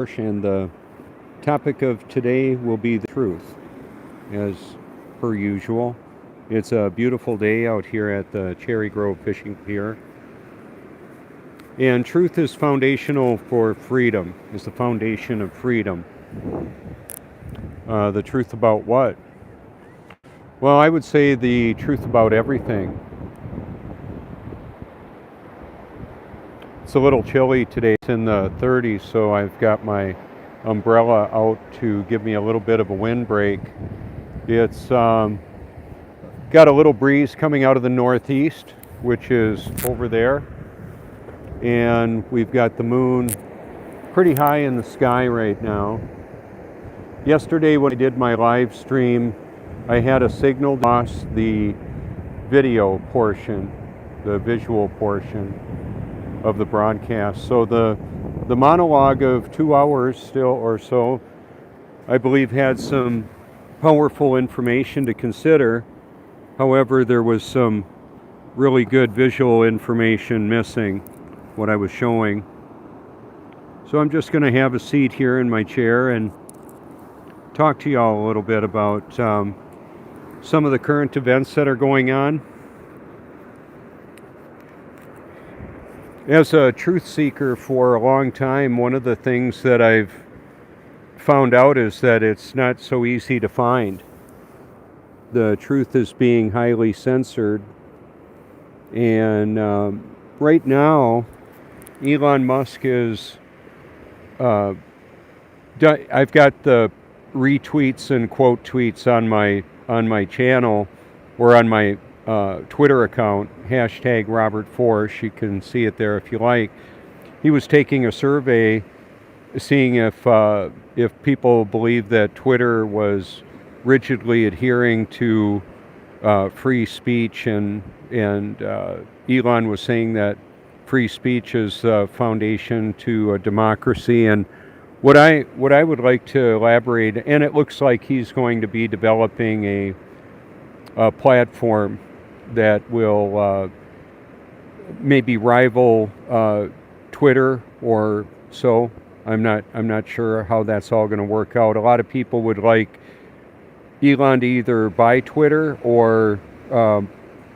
And the topic of today will be the truth, as per usual. It's a beautiful day out here at the Cherry Grove Fishing Pier. And truth is foundational for freedom, is the foundation of freedom. The truth about what? Well, I would say the truth about everything. It's a little chilly today. It's in the 30s, so I've got my umbrella out to give me a little bit of a windbreak. It's got a little breeze coming out of the northeast, which is over there. And we've got the moon pretty high in the sky right now. Yesterday when I did my live stream, I had a signal loss the video portion, the visual portion of the broadcast. So the monologue of 2 hours still or so, I believe had some powerful information to consider. However, there was some really good visual information missing, what I was showing. So I'm just going to have a seat here in my chair and talk to y'all a little bit about some of the current events that are going on. As a truth seeker for a long time, one of the things that I've found out is that it's not so easy to find. The truth is being highly censored. And right now, Elon Musk is... I've got the retweets and quote tweets on my channel or on my Twitter account, hashtag Robert Forsch. You can see it there if you like. He was taking a survey, seeing if people believe that Twitter was rigidly adhering to free speech, and Elon was saying that free speech is the foundation to a democracy. And what I would like to elaborate, and it looks like he's going to be developing a platform that will maybe rival Twitter or so. I'm not sure how that's all going to work out. A lot of people would like Elon to either buy Twitter or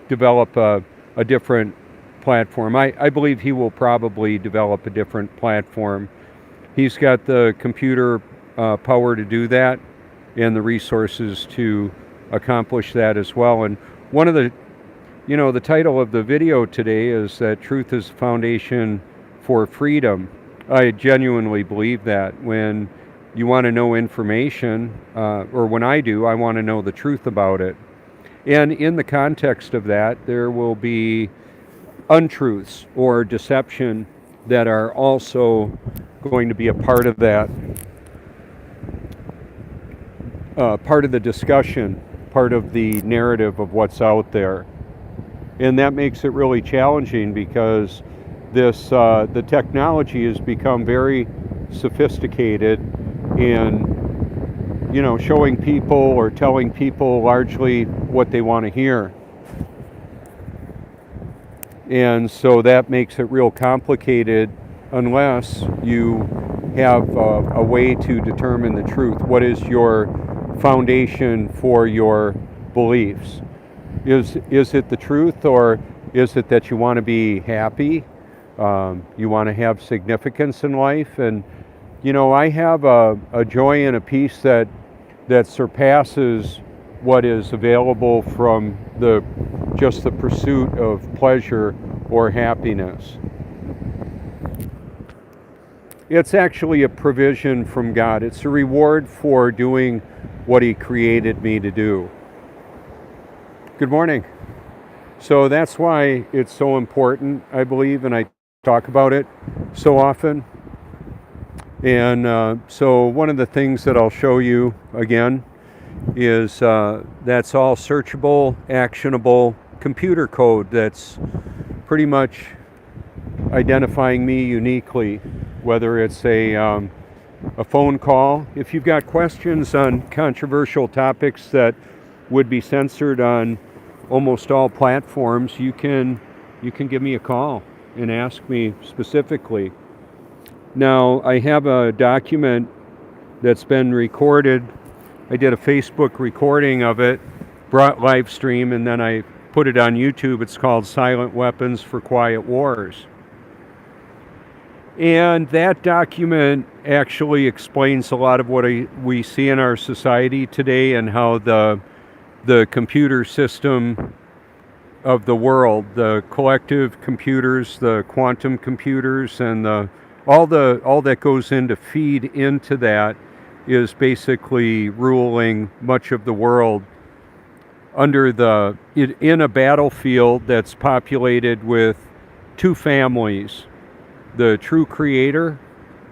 develop a different platform. I believe he will probably develop a different platform. He's got the computer power to do that and the resources to accomplish that as well. And one of the title of the video today is that truth is the foundation for freedom. I genuinely believe that. When you want to know information, or when I do, I want to know the truth about it. And in the context of that, there will be untruths or deception that are also going to be a part of that, part of the discussion, part of the narrative of what's out there. And that makes it really challenging because the technology has become very sophisticated in showing people or telling people largely what they want to hear. And so that makes it real complicated unless you have a way to determine the truth. What is your foundation for your beliefs? Is it the truth, or is it that you want to be happy? You want to have significance in life? And I have a joy and a peace that surpasses what is available from just the pursuit of pleasure or happiness. It's actually a provision from God. It's a reward for doing what He created me to do. Good morning. So that's why it's so important, I believe, and I talk about it so often. And so one of the things that I'll show you again is that's all searchable, actionable computer code that's pretty much identifying me uniquely, whether it's a phone call. If you've got questions on controversial topics that would be censored on almost all platforms, you can give me a call and ask me specifically. Now, I have a document that's been recorded. I did a Facebook recording of it, brought live stream, and then I put it on YouTube. It's called Silent Weapons for Quiet Wars. And that document actually explains a lot of what we see in our society today, and how the computer system of the world, the collective computers, the quantum computers, and all that goes in to feed into that, is basically ruling much of the world in a battlefield that's populated with two families: the true creator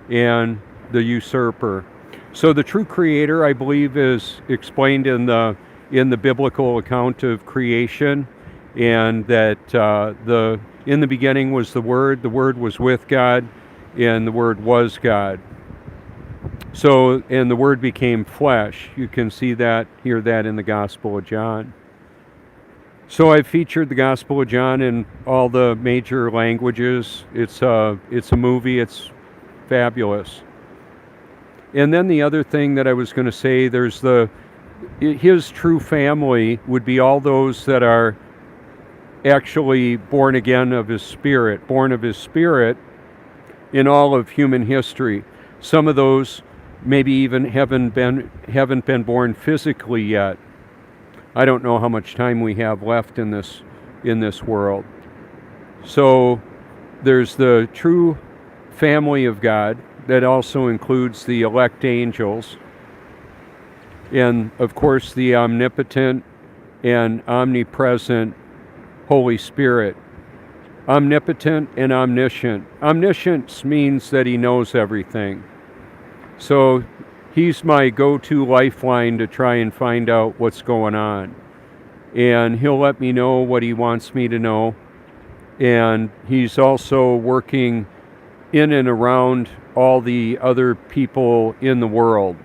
and the usurper. So the true creator, I believe, is explained in the biblical account of creation, and that in the beginning was the Word was with God, and the Word was God. So, and the Word became flesh. You can hear that in the Gospel of John. So I've featured the Gospel of John in all the major languages. It's a movie. It's fabulous. And then the other thing that I was going to say, his true family would be all those that are actually born again of his Spirit, born of his Spirit in all of human history. Some of those maybe even haven't been born physically yet. I don't know how much time we have left in this world. So there's the true family of God that also includes the elect angels, and of course the omnipotent and omnipresent Holy Spirit. Omnipotent and omniscient. Omniscience means that he knows everything. So he's my go-to lifeline to try and find out what's going on. And he'll let me know what he wants me to know. And he's also working in and around all the other people in the world,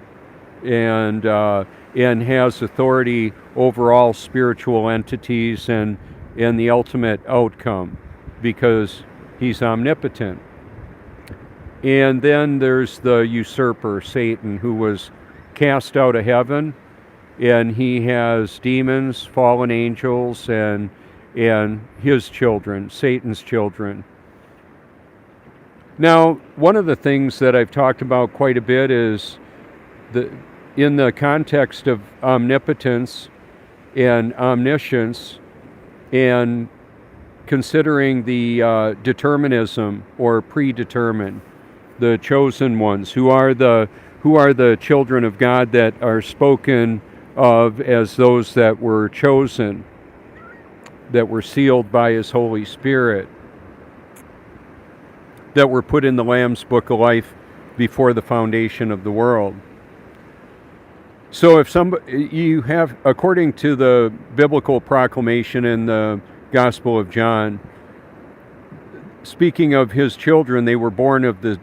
and has authority over all spiritual entities and the ultimate outcome, because he's omnipotent. And then there's the usurper, Satan, who was cast out of heaven, and he has demons, fallen angels, and his children, Satan's children. Now, one of the things that I've talked about quite a bit is in the context of omnipotence and omniscience, and considering the determinism or predetermined, the chosen ones, who are the children of God that are spoken of as those that were chosen, that were sealed by his Holy Spirit, that were put in the Lamb's Book of Life before the foundation of the world. So if you have, according to the biblical proclamation in the Gospel of John, speaking of his children, they were born of the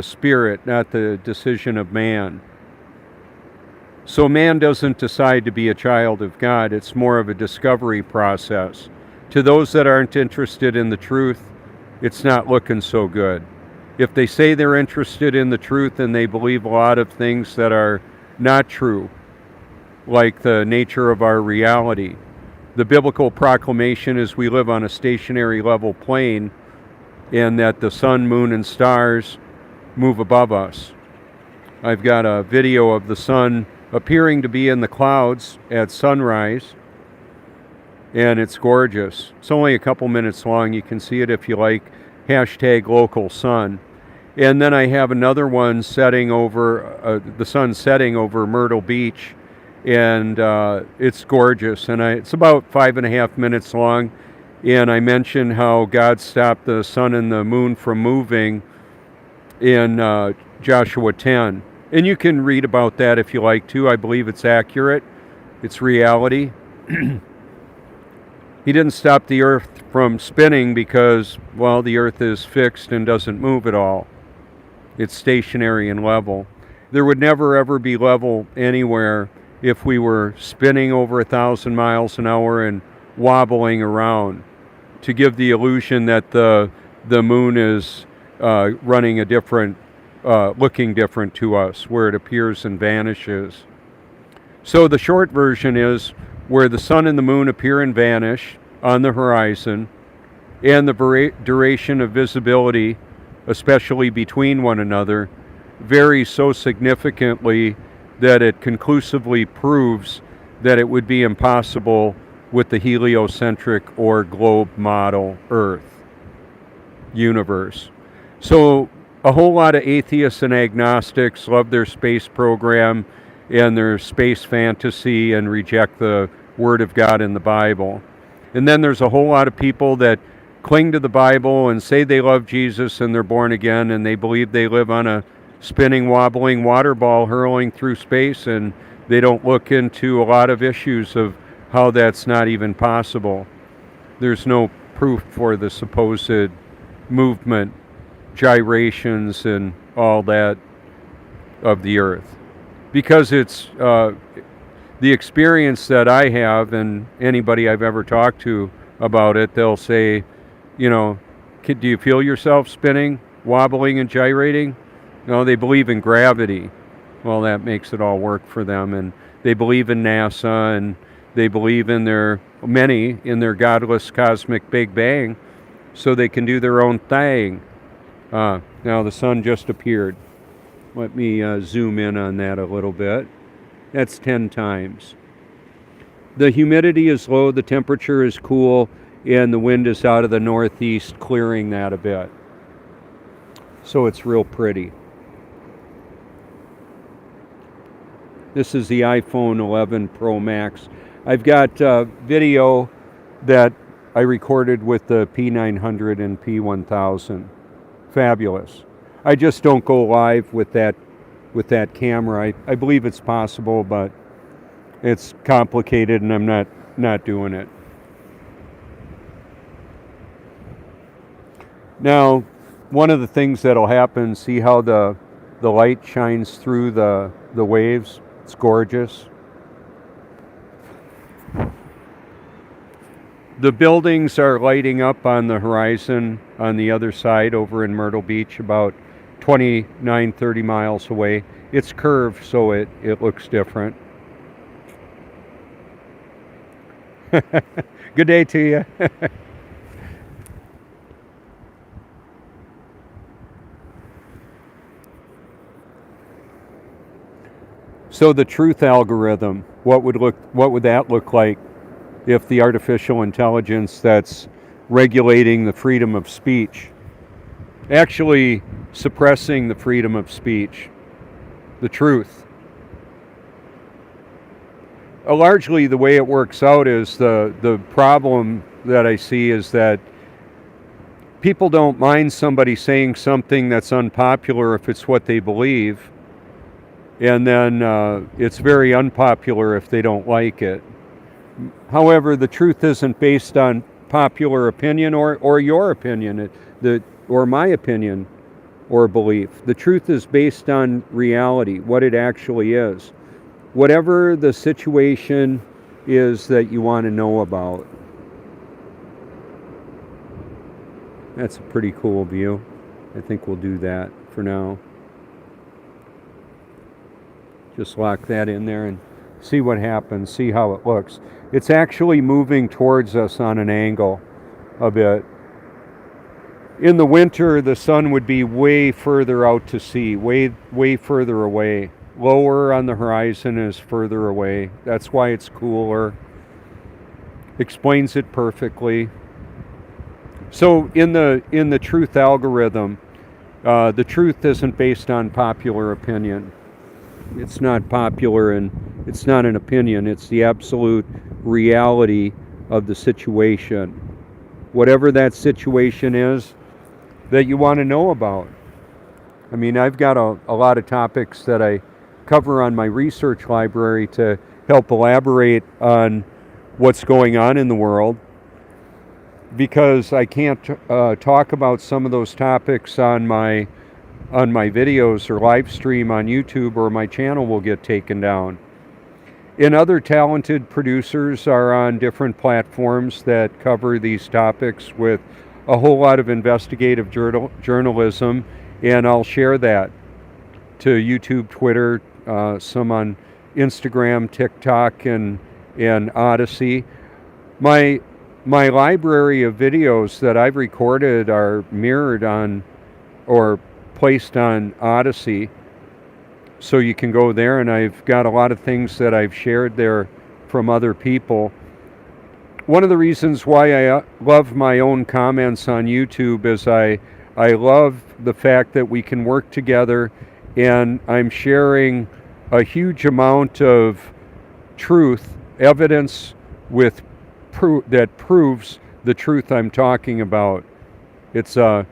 Spirit, not the decision of man. So man doesn't decide to be a child of God. It's more of a discovery process. To those that aren't interested in the truth, it's not looking so good. If they say they're interested in the truth and they believe a lot of things that are not true, like the nature of our reality, the biblical proclamation is we live on a stationary level plane, and that the sun, moon, and stars move above us. I've got a video of the sun appearing to be in the clouds at sunrise, and it's gorgeous. It's only a couple minutes long. You can see it if you like. #LocalSun. And then I have another one setting over, the sun setting over Myrtle Beach, and it's gorgeous. And it's about 5.5 minutes long. And I mentioned how God stopped the sun and the moon from moving in Joshua 10. And you can read about that if you like to. I believe it's accurate. It's reality. He didn't stop the earth from spinning because, well, the earth is fixed and doesn't move at all. It's stationary and level. There would never ever be level anywhere if we were spinning over 1,000 miles an hour and wobbling around, to give the illusion that the moon is running a different looking different to us, where it appears and vanishes. So the short version is where the sun and the moon appear and vanish on the horizon, and the duration of visibility, especially between one another, varies so significantly that it conclusively proves that it would be impossible with the heliocentric or globe model Earth universe. So a whole lot of atheists and agnostics love their space program and their space fantasy and reject the Word of God in the Bible. And then there's a whole lot of people that cling to the Bible and say they love Jesus and they're born again and they believe they live on a spinning, wobbling water ball hurling through space, and they don't look into a lot of issues of how that's not even possible. There's no proof for the supposed movement, gyrations, and all that of the Earth. Because it's the experience that I have, and anybody I've ever talked to about it, they'll say, you know, do you feel yourself spinning, wobbling, and gyrating? No, they believe in gravity. Well, that makes it all work for them. And they believe in NASA, and they believe in many in their godless cosmic Big Bang, so they can do their own thing. Now the sun just appeared. Let me zoom in on that a little bit. That's 10 times. The humidity is low, the temperature is cool, and the wind is out of the northeast, clearing that a bit. So it's real pretty. This is the iPhone 11 Pro Max. I've got video that I recorded with the P900 and P1000. Fabulous. I just don't go live with that camera. I believe it's possible, but it's complicated and I'm not doing it. Now, one of the things that'll happen, see how the light shines through the waves? It's gorgeous. The buildings are lighting up on the horizon on the other side over in Myrtle Beach, about 29, 30 miles away. It's curved, so it looks different. Good day to you. So the truth algorithm, what would that look like if the artificial intelligence that's regulating the freedom of speech, actually suppressing the freedom of speech, the truth? Largely the way it works out is the problem that I see is that people don't mind somebody saying something that's unpopular if it's what they believe, and then it's very unpopular if they don't like it. However, the truth isn't based on popular opinion or your opinion, or my opinion or belief. The truth is based on reality, what it actually is. Whatever the situation is that you want to know about. That's a pretty cool view. I think we'll do that for now. Just lock that in there and see what happens, see how it looks. It's actually moving towards us on an angle a bit. In the winter, the sun would be way further out to sea, way further away. Lower on the horizon is further away. That's why it's cooler. Explains it perfectly. So in the truth algorithm, the truth isn't based on popular opinion. It's not popular and it's not an opinion. It's the absolute reality of the situation. Whatever that situation is that you want to know about. I mean, I've got a lot of topics that I cover on my research library to help elaborate on what's going on in the world, because I can't talk about some of those topics on my videos or live stream on YouTube, or my channel will get taken down. And other talented producers are on different platforms that cover these topics with a whole lot of investigative journalism, and I'll share that. to YouTube, Twitter, some on Instagram, TikTok, and Odyssey. My library of videos that I've recorded are mirrored on or placed on Odyssey, so you can go there, and I've got a lot of things that I've shared there from other people. One of the reasons why I love my own comments on YouTube is I love the fact that we can work together, and I'm sharing a huge amount of truth, evidence with that proves the truth I'm talking about. It's a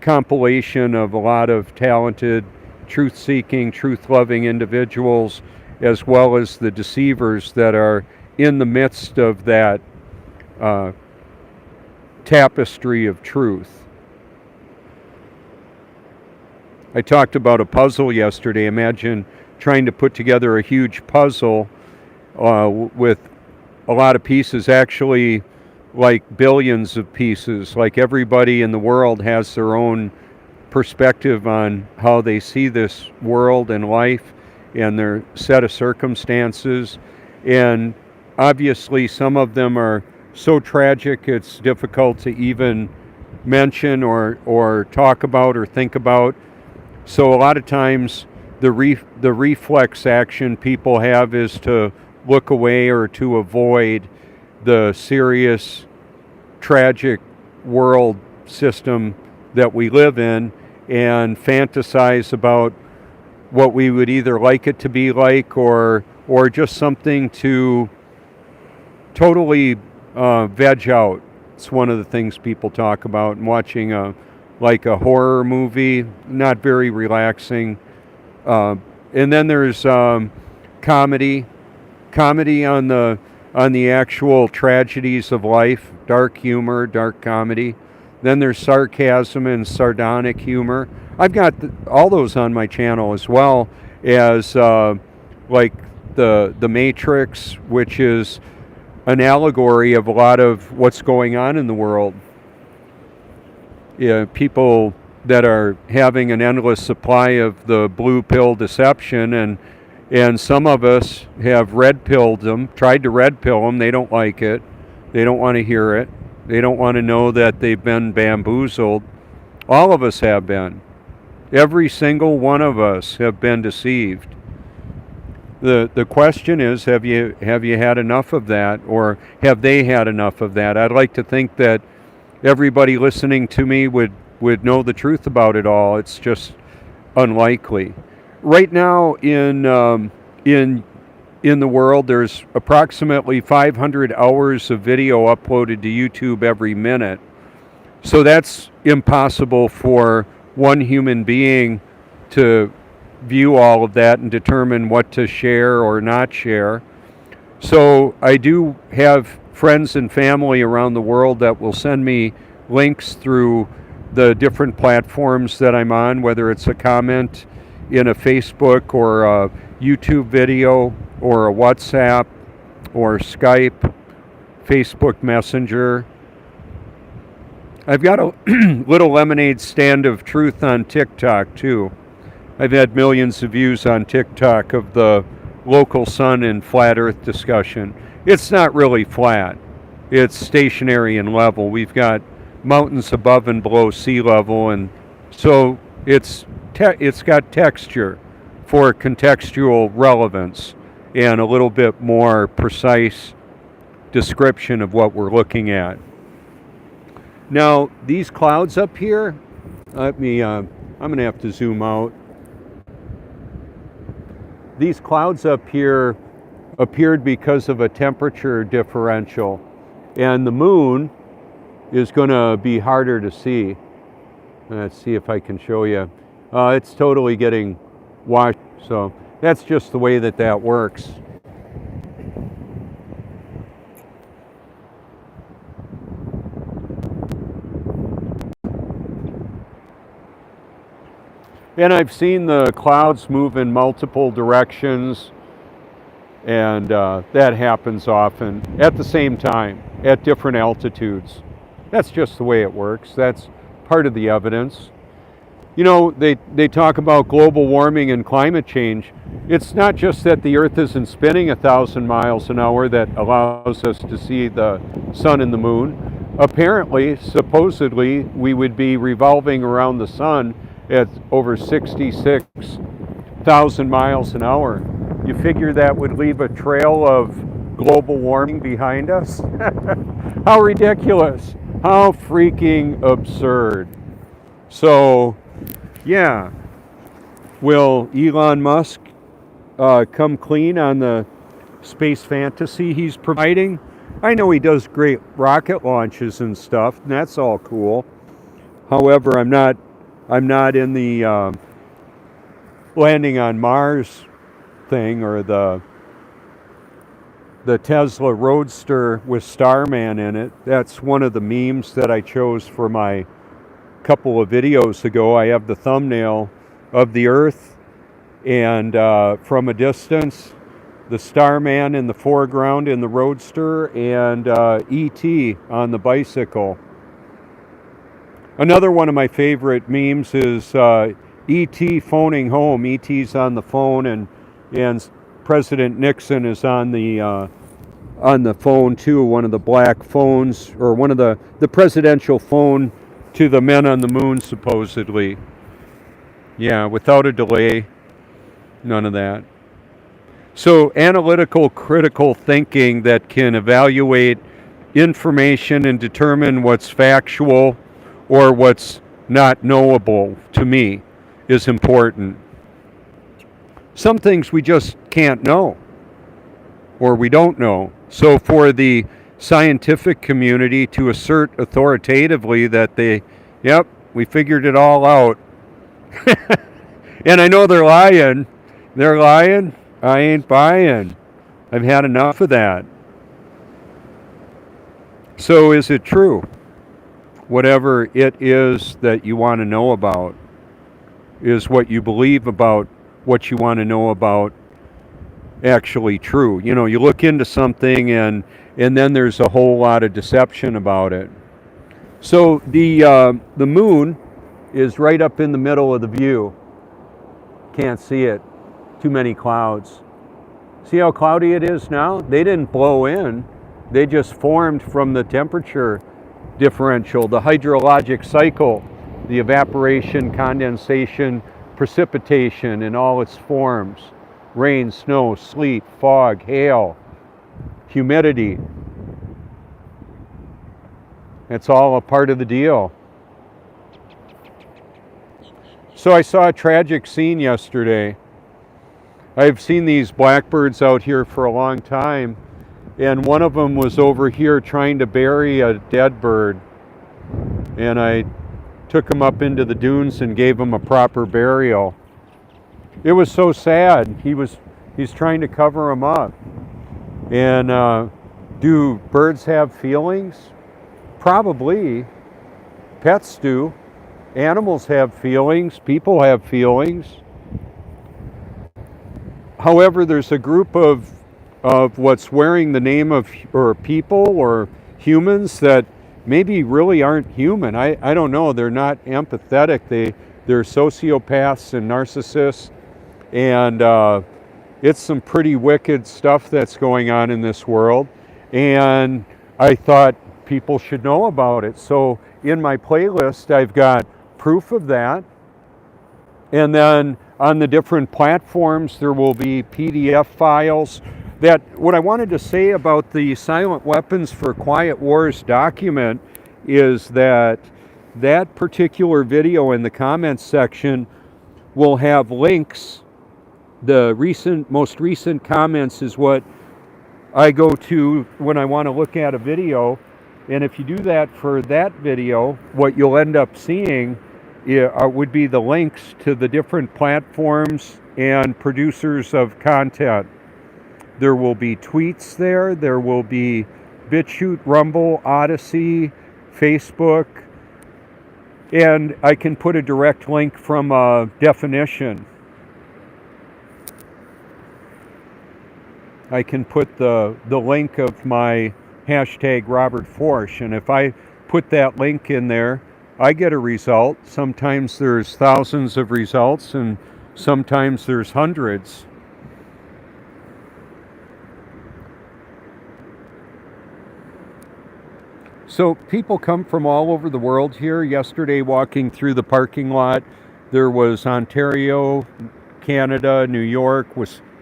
compilation of a lot of talented, truth-seeking, truth-loving individuals, as well as the deceivers that are in the midst of that tapestry of truth. I talked about a puzzle yesterday. Imagine trying to put together a huge puzzle with a lot of pieces, actually like billions of pieces. Like everybody in the world has their own perspective on how they see this world and life and their set of circumstances. And obviously some of them are so tragic it's difficult to even mention or talk about or think about. So a lot of times the reflex action people have is to look away or to avoid the serious, tragic world system that we live in and fantasize about what we would either like it to be like or just something to totally veg out. It's one of the things people talk about. And watching a horror movie, not very relaxing. And then there's comedy on the actual tragedies of life, dark humor, dark comedy. Then there's sarcasm and sardonic humor. I've got all those on my channel, as well as like the Matrix, which is an allegory of a lot of what's going on in the world. Yeah, people that are having an endless supply of the blue pill deception, and some of us have red pilled them, tried to red pill them. They don't like it. They don't want to hear it. They don't want to know that they've been bamboozled. All of us have been. Every single one of us have been deceived. The question is, have you had enough of that, or have they had enough of that? I'd like to think that everybody listening to me would know the truth about it all. It's just unlikely. Right now in the world, there's approximately 500 hours of video uploaded to YouTube every minute. So that's impossible for one human being to view all of that and determine what to share or not share. So I do have friends and family around the world that will send me links through the different platforms that I'm on, whether it's a comment in a Facebook or a YouTube video or a WhatsApp or Skype, Facebook Messenger. I've got a little lemonade stand of truth on TikTok too. I've had millions of views on TikTok of the local sun and flat earth discussion. It's not really flat. It's stationary and level. We've got mountains above and below sea level, and so it's got texture for contextual relevance and a little bit more precise description of what we're looking at. Now, these clouds up here, I'm going to have to zoom out. These clouds up here appeared because of a temperature differential, and the moon is going to be harder to see. Let's see if I can show you. It's totally getting washed, so that's just the way that works. And I've seen the clouds move in multiple directions, and that happens often at the same time, at different altitudes. That's just the way it works. That's part of the evidence. You know, they talk about global warming and climate change. It's not just that the Earth isn't spinning 1,000 miles an hour that allows us to see the sun and the moon. Apparently, supposedly, we would be revolving around the sun at over 66,000 miles an hour. You figure that would leave a trail of global warming behind us? How ridiculous. How freaking absurd. So, yeah, will Elon Musk come clean on the space fantasy he's providing? I know he does great rocket launches and stuff, and that's all cool. However, I'm not in the landing on Mars thing, or the Tesla Roadster with Starman in it. That's one of the memes that I chose for my couple of videos ago. I have the thumbnail of the Earth, and from a distance, the Starman in the foreground in the Roadster, and E.T. on the bicycle. Another one of my favorite memes is E.T. phoning home. E.T.'s on the phone, and President Nixon is on the phone too. One of the black phones, or one of the presidential phone to the men on the moon, supposedly. Yeah, without a delay, none of that. So analytical, critical thinking that can evaluate information and determine what's factual or what's not knowable, to me, is important. Some things we just can't know, or we don't know. So for the scientific community to assert authoritatively that we figured it all out. And I know they're lying. They're lying. I ain't buying. I've had enough of that. So is it true? Whatever it is that you want to know about, is what you believe about what you want to know about actually true? You know, you look into something and then there's a whole lot of deception about it. So the moon is right up in the middle of the view. Can't see it. Too many clouds. See how cloudy it is now? They didn't blow in. They just formed from the temperature differential, the hydrologic cycle, the evaporation, condensation, precipitation in all its forms. Rain, snow, sleet, fog, hail, humidity. It's all a part of the deal. So I saw a tragic scene yesterday. I've seen these blackbirds out here for a long time, and one of them was over here trying to bury a dead bird. And I took him up into the dunes and gave him a proper burial. It was so sad. He's trying to cover him up. And do birds have feelings? Probably. Pets do. Animals have feelings. People have feelings. However, there's a group of what's wearing the name of or people or humans that maybe really aren't human. I don't know. They're not empathetic. They're sociopaths and narcissists. And it's some pretty wicked stuff that's going on in this world. And I thought people should know about it. So in my playlist, I've got proof of that. And then on the different platforms, there will be PDF files. That what I wanted to say about the Silent Weapons for Quiet Wars document is that particular video in the comments section will have links. The most recent comments is what I go to when I want to look at a video. And if you do that for that video, what you'll end up seeing would be the links to the different platforms and producers of content. There will be tweets there. There will be BitChute, Rumble, Odyssey, Facebook. And I can put a direct link from a definition. I can put the link of my hashtag Robert Forsch. And if I put that link in there, I get a result. Sometimes there's thousands of results, and sometimes there's hundreds. So people come from all over the world here. Yesterday, walking through the parking lot, there was Ontario, Canada, New York,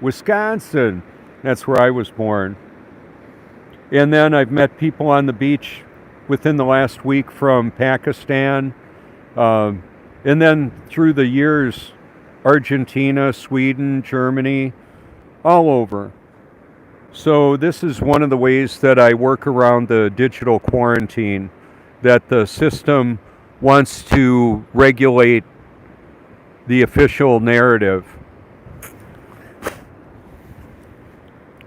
Wisconsin. That's where I was born. And then I've met people on the beach within the last week from Pakistan. And then through the years, Argentina, Sweden, Germany, all over. So this is one of the ways that I work around the digital quarantine, that the system wants to regulate the official narrative.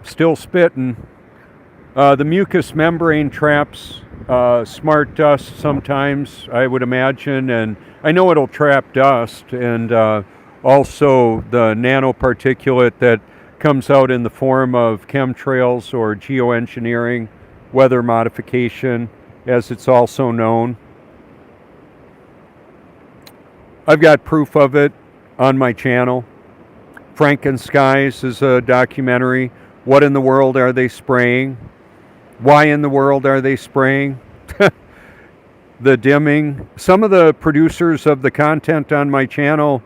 Still spitting. The mucous membrane traps smart dust sometimes, I would imagine, and I know it'll trap dust, and also the nanoparticulate that comes out in the form of chemtrails or geoengineering, weather modification, as it's also known. I've got proof of it on my channel. Frankenskies is a documentary. What in the world are they spraying? Why in the world are they spraying? The dimming. Some of the producers of the content on my channel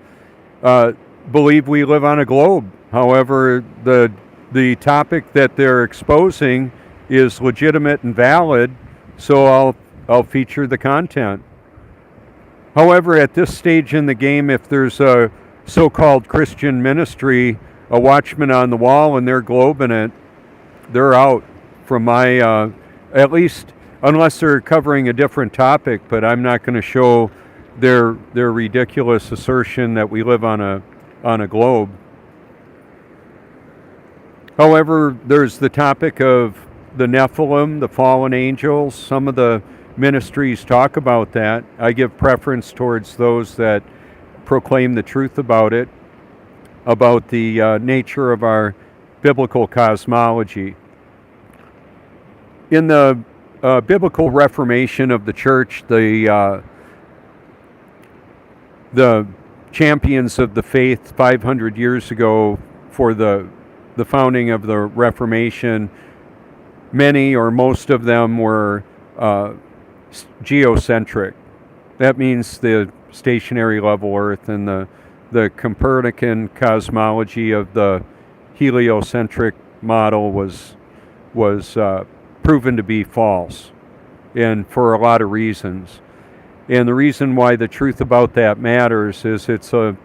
believe we live on a globe. However, the topic that they're exposing is legitimate and valid, so I'll feature the content. However, at this stage in the game, if there's a so-called Christian ministry, a watchman on the wall, and they're globing it, they're out from my, at least unless they're covering a different topic, but I'm not going to show their ridiculous assertion that we live on a globe. However, there's the topic of the Nephilim, the fallen angels. Some of the ministries talk about that. I give preference towards those that proclaim the truth about it, about the nature of our biblical cosmology. In the biblical reformation of the church, the champions of the faith 500 years ago for the founding of the Reformation, many or most of them were geocentric. That means the stationary level Earth, and the Copernican cosmology of the heliocentric model was proven to be false, and for a lot of reasons. And the reason why the truth about that matters is it's a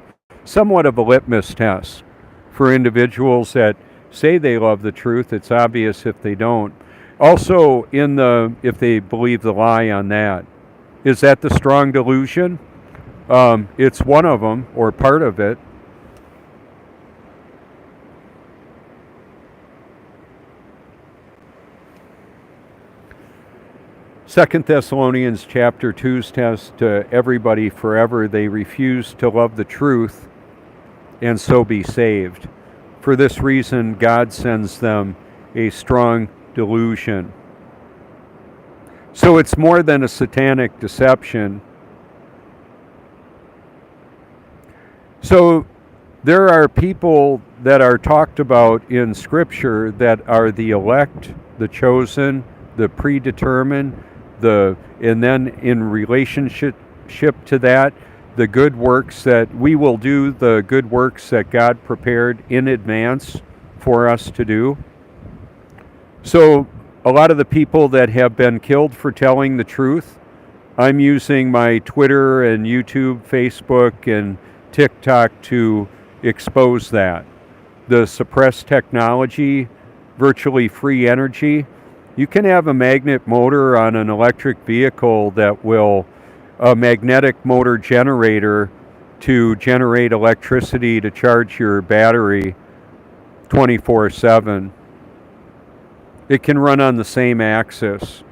somewhat of a litmus test for individuals that say they love the truth. It's obvious if they don't. Also, if they believe the lie on that. Is that the strong delusion? It's one of them, or part of it. Second Thessalonians chapter 2's test to everybody forever. They refuse to love the truth and so be saved. For this reason, God sends them a strong delusion. So it's more than a satanic deception. So there are people that are talked about in Scripture that are the elect, the chosen, the predetermined, and then in relationship to that, the good works that we will do, the good works that God prepared in advance for us to do. So a lot of the people that have been killed for telling the truth, I'm using my Twitter and YouTube, Facebook, and TikTok to expose that. The suppressed technology, virtually free energy. You can have a magnet motor on an electric vehicle that will, a magnetic motor generator to generate electricity to charge your battery 24/7. It can run on the same axis.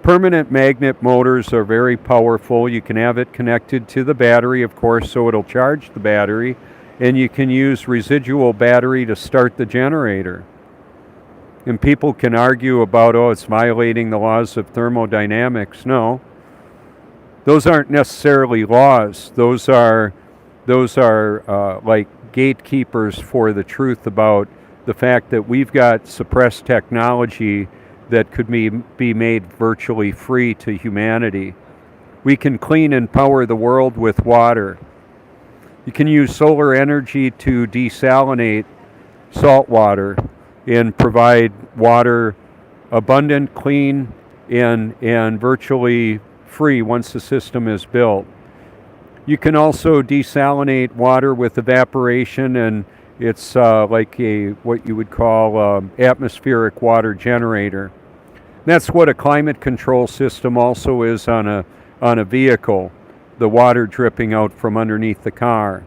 Permanent magnet motors are very powerful. You can have it connected to the battery, of course, so it'll charge the battery, and you can use residual battery to start the generator. And people can argue about, it's violating the laws of thermodynamics. No, Those aren't necessarily laws. Those are like gatekeepers for the truth about the fact that we've got suppressed technology that could be made virtually free to humanity. We can clean and power the world with water. You can use solar energy to desalinate salt water and provide water abundant, clean, and virtually free once the system is built. You can also desalinate water with evaporation, and it's like what you would call atmospheric water generator. That's what a climate control system also is on a vehicle. The water dripping out from underneath the car.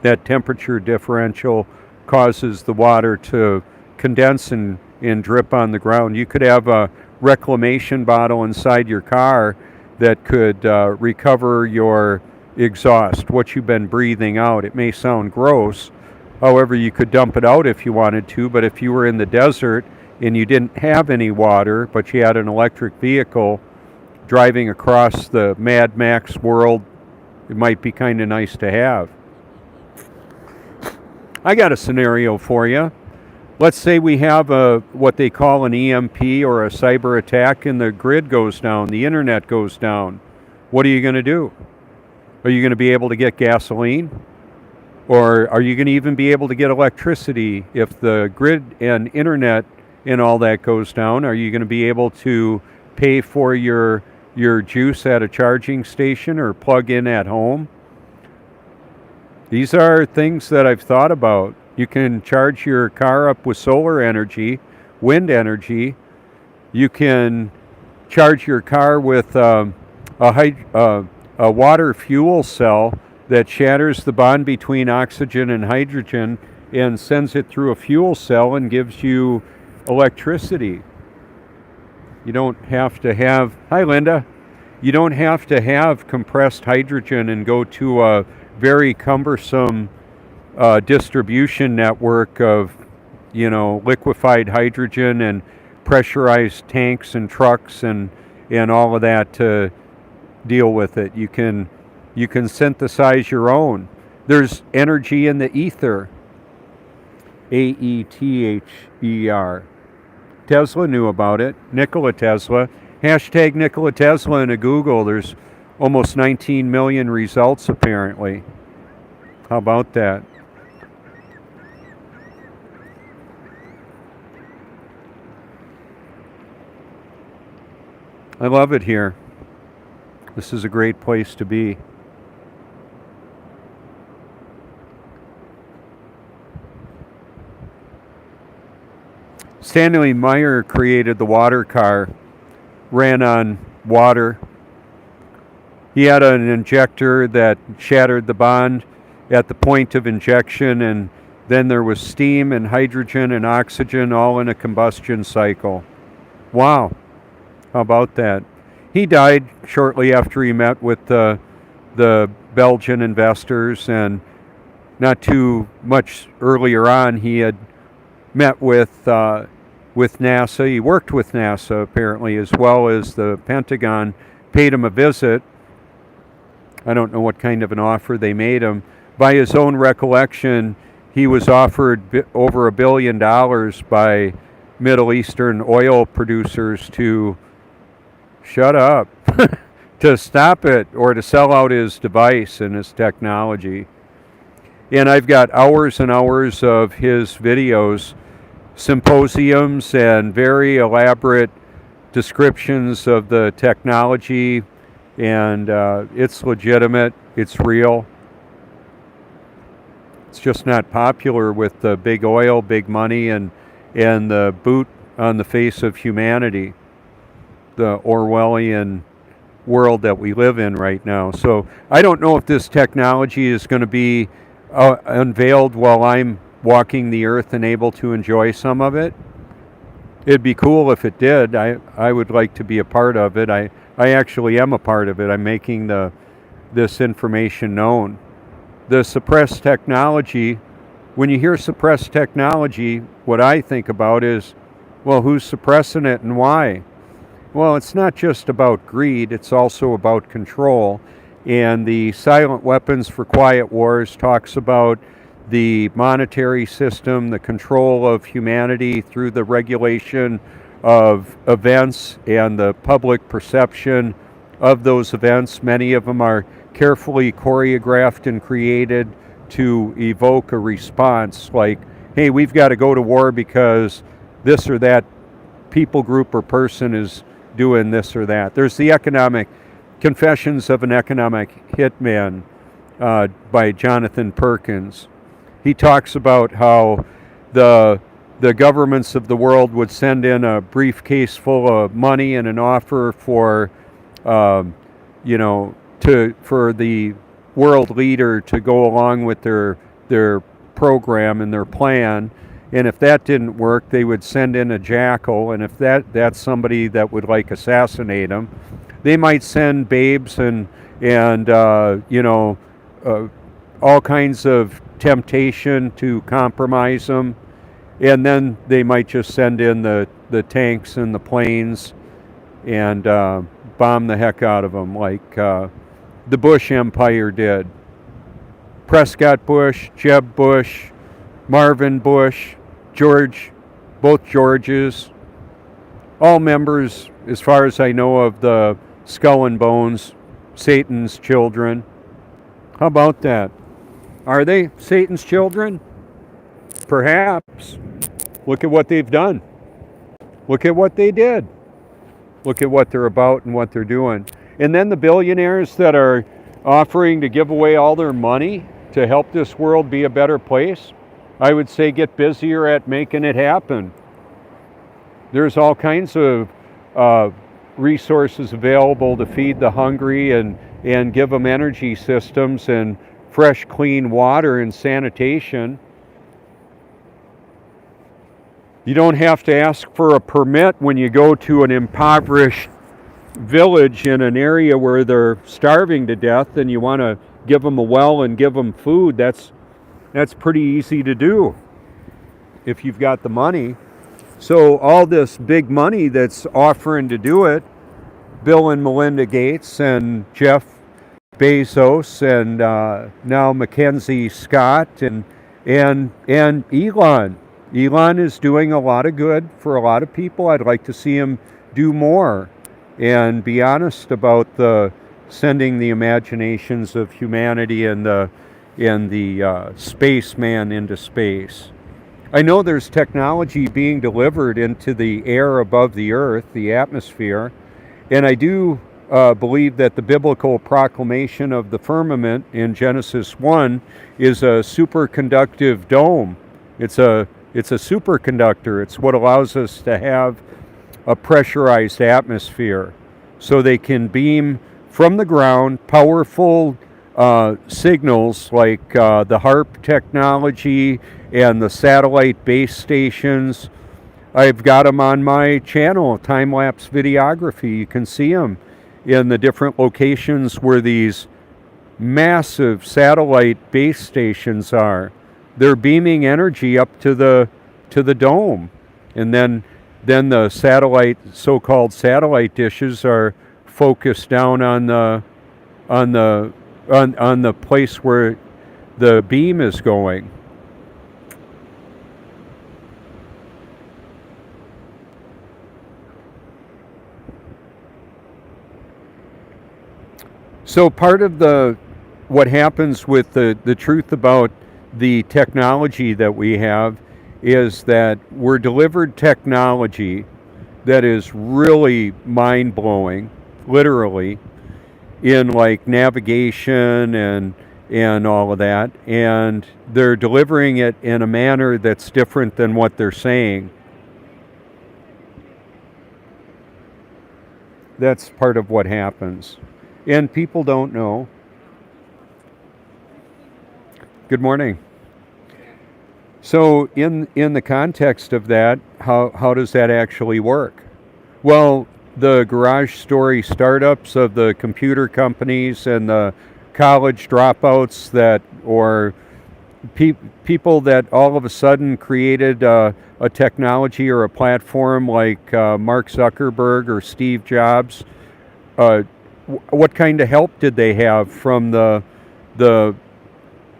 That temperature differential causes the water to condense and drip on the ground. You could have a reclamation bottle inside your car that could recover your exhaust, what you've been breathing out. It may sound gross. However, you could dump it out if you wanted to, but if you were in the desert and you didn't have any water, but you had an electric vehicle driving across the Mad Max world, it might be kind of nice to have. I got a scenario for you. Let's say we have what they call an EMP or a cyber attack, and the grid goes down, the internet goes down. What are you going to do? Are you going to be able to get gasoline? Or are you going to even be able to get electricity if the grid and internet and all that goes down? Are you going to be able to pay for your juice at a charging station or plug in at home? These are things that I've thought about. You can charge your car up with solar energy, wind energy. You can charge your car with a water fuel cell that shatters the bond between oxygen and hydrogen and sends it through a fuel cell and gives you electricity. You don't have to have, hi Linda, you don't have to have compressed hydrogen and go to a very cumbersome distribution network of, liquefied hydrogen and pressurized tanks and trucks and all of that to deal with it. You can synthesize your own. There's energy in the ether. AETHER. Tesla knew about it. Nikola Tesla. Hashtag Nikola Tesla into Google. There's almost 19 million results apparently. How about that? I love it here. This is a great place to be. Stanley Meyer created the water car, ran on water. He had an injector that shattered the bond at the point of injection, and then there was steam and hydrogen and oxygen all in a combustion cycle. Wow, how about that? He died shortly after he met with the Belgian investors, and not too much earlier on he had met with NASA. He worked with NASA apparently, as well as the Pentagon paid him a visit. I don't know what kind of an offer they made him. By his own recollection, he was offered over $1 billion by Middle Eastern oil producers to shut up, to stop it, or to sell out his device and his technology. And I've got hours and hours of his videos, symposiums, and very elaborate descriptions of the technology, and it's legitimate, it's real. It's just not popular with the big oil, big money, and the boot on the face of humanity, the Orwellian world that we live in right now. So I don't know if this technology is going to be unveiled while I'm walking the earth and able to enjoy some of it. It'd be cool if it did. I would like to be a part of it. I actually am a part of it. I'm making this information known. The suppressed technology, when you hear suppressed technology, what I think about is, well, who's suppressing it and why? Well, it's not just about greed, it's also about control. And the Silent Weapons for Quiet Wars talks about the monetary system, the control of humanity through the regulation of events and the public perception of those events. Many of them are carefully choreographed and created to evoke a response like, hey, we've got to go to war because this or that people group or person is doing this or that. There's the economic Confessions of an Economic Hitman by Jonathan Perkins. He talks about how the governments of the world would send in a briefcase full of money and an offer for, for the world leader to go along with their program and their plan. And if that didn't work, they would send in a jackal. And if that's somebody that would like assassinate them, they might send babes and all kinds of temptation to compromise them. And then they might just send in the tanks and the planes and bomb the heck out of them, like the Bush Empire did. Prescott Bush, Jeb Bush, Marvin Bush, George, both Georges, all members, as far as I know, of the Skull and Bones, Satan's children. How about that? Are they Satan's children? Perhaps. Look at what they've done. Look at what they did. Look at what they're about and what they're doing. And then the billionaires that are offering to give away all their money to help this world be a better place, I would say get busier at making it happen. There's all kinds of resources available to feed the hungry and give them energy systems and fresh, clean water and sanitation. You don't have to ask for a permit when you go to an impoverished village in an area where they're starving to death and you want to give them a well and give them food. That's pretty easy to do if you've got the money. So all this big money that's offering to do it, Bill and Melinda Gates and Jeff Bezos and now Mackenzie Scott and Elon. Elon is doing a lot of good for a lot of people. I'd like to see him do more and be honest about sending the imaginations of humanity and the spaceman into space. I know there's technology being delivered into the air above the earth, the atmosphere, and I do believe that the biblical proclamation of the firmament in Genesis 1 is a superconductive dome. It's a superconductor. It's what allows us to have a pressurized atmosphere so they can beam from the ground powerful signals like the HARP technology and the satellite base stations. I've got them on my channel, time-lapse videography. You can see them in the different locations where these massive satellite base stations are. They're beaming energy up to the dome, and then the so-called satellite dishes are focused down on the place where the beam is going. So part of what happens with the truth about the technology that we have is that we're delivered technology that is really mind-blowing, literally, in like navigation and all of that, and they're delivering it in a manner that's different than what they're saying. That's part of what happens. And people don't know. Good morning. So in the context of that, how does that actually work? Well, the garage story startups of the computer companies and the college dropouts or people that all of a sudden created a technology or a platform like Mark Zuckerberg or Steve Jobs, uh, what kind of help did they have from the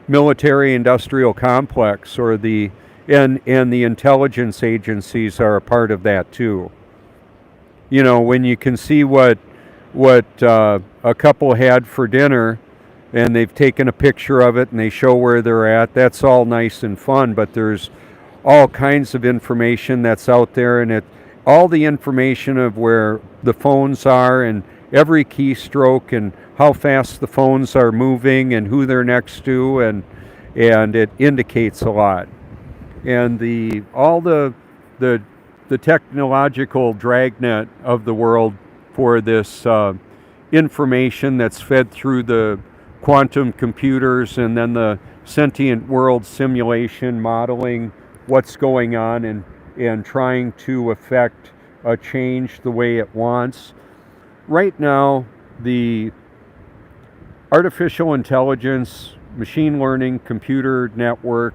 military industrial complex or and the intelligence agencies are a part of that too. You know, when you can see what a couple had for dinner and they've taken a picture of it and they show where they're at, that's all nice and fun, but there's all kinds of information that's out there, and all the information of where the phones are and every keystroke and how fast the phones are moving and who they're next to, and it indicates a lot. And the technological dragnet of the world for this information that's fed through the quantum computers and then the sentient world simulation modeling what's going on and trying to affect a change the way it wants. Right now, the artificial intelligence, machine learning, computer network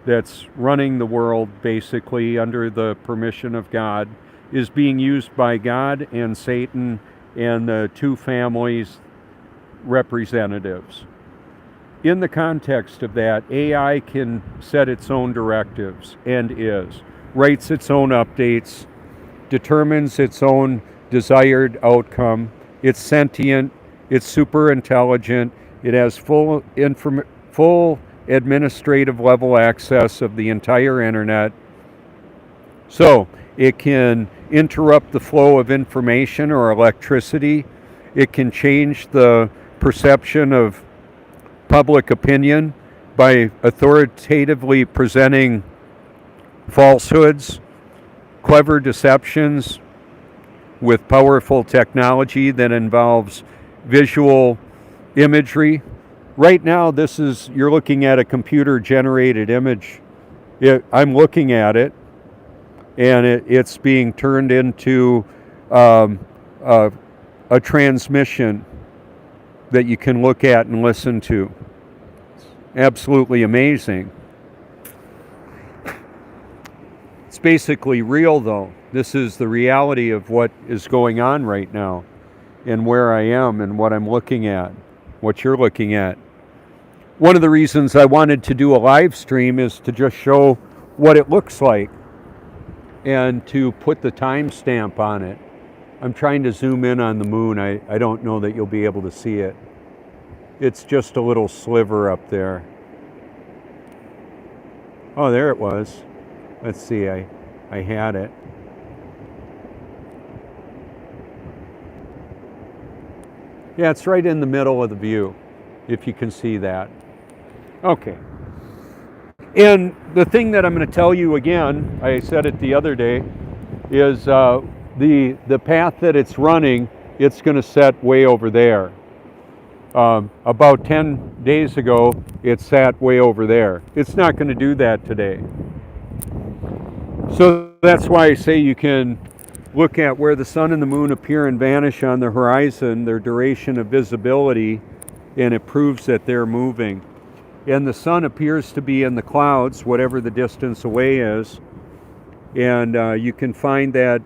that's running the world basically under the permission of God is being used by God and Satan and the two families' representatives. In the context of that, AI can set its own directives and writes its own updates, determines its own desired outcome. It's sentient, it's super intelligent, it has full administrative level access of the entire internet. So it can interrupt the flow of information or electricity. It can change the perception of public opinion by authoritatively presenting falsehoods, clever deceptions with powerful technology that involves visual imagery. Right now, you're looking at a computer-generated image. I'm looking at it, and it's being turned into a transmission that you can look at and listen to. Absolutely amazing. It's basically real, though. This is the reality of what is going on right now and where I am and what I'm looking at, what you're looking at. One of the reasons I wanted to do a live stream is to just show what it looks like and to put the timestamp on it. I'm trying to zoom in on the moon. I don't know that you'll be able to see it. It's just a little sliver up there. Oh, there it was. Let's see, I had it. Yeah, it's right in the middle of the view, if you can see that. Okay. And the thing that I'm going to tell you again, I said it the other day, is the path that it's running, it's going to set way over there. About 10 days ago, it sat way over there. It's not going to do that today. So that's why I say you can look at where the sun and the moon appear and vanish on the horizon, their duration of visibility, and it proves that they're moving. And the sun appears to be in the clouds, whatever the distance away is. And you can find that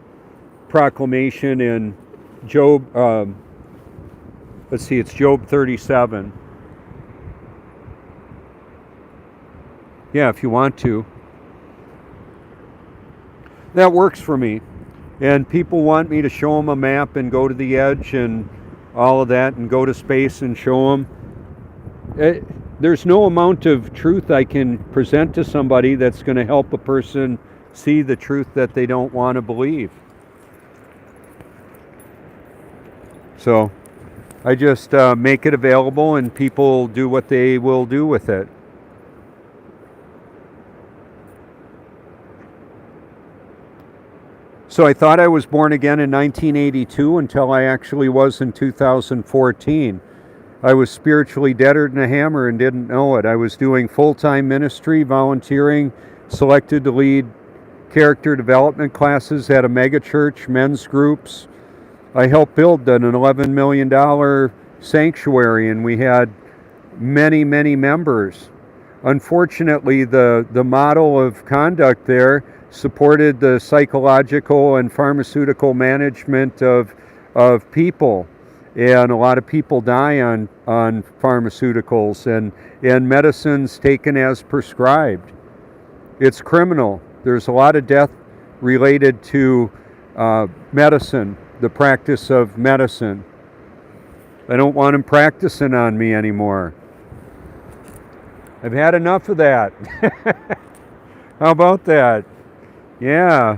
proclamation in Job, it's Job 37. Yeah, if you want to. That works for me. And people want me to show them a map and go to the edge and all of that and go to space and show them. There's no amount of truth I can present to somebody that's going to help a person see the truth that they don't want to believe. So I just make it available and people do what they will do with it. So I thought I was born again in 1982 until I actually was in 2014. I was spiritually deader than a hammer and didn't know it. I was doing full-time ministry, volunteering, selected to lead character development classes at a megachurch, men's groups. I helped build an $11 million sanctuary, and we had many, many members. unfortunately, the model of conduct there supported the psychological and pharmaceutical management of people. And a lot of people die on pharmaceuticals and medicines taken as prescribed. It's criminal. There's a lot of death related to medicine, the practice of medicine. I don't want them practicing on me anymore. I've had enough of that. How about that? Yeah.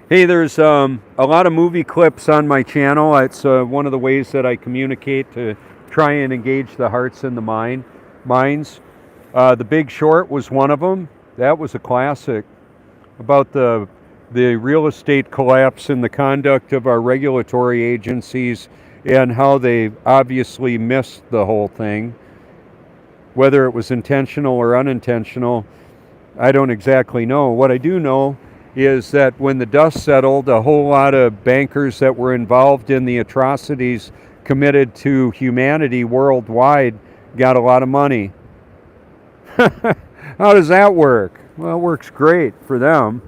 Hey, there's a lot of movie clips on my channel. It's one of the ways that I communicate to try and engage the hearts and the minds. The Big Short was one of them. That was a classic about the real estate collapse and the conduct of our regulatory agencies and how they obviously missed the whole thing. Whether it was intentional or unintentional, I don't exactly know. What I do know is that when the dust settled, a whole lot of bankers that were involved in the atrocities committed to humanity worldwide got a lot of money. How does that work? Well, it works great for them,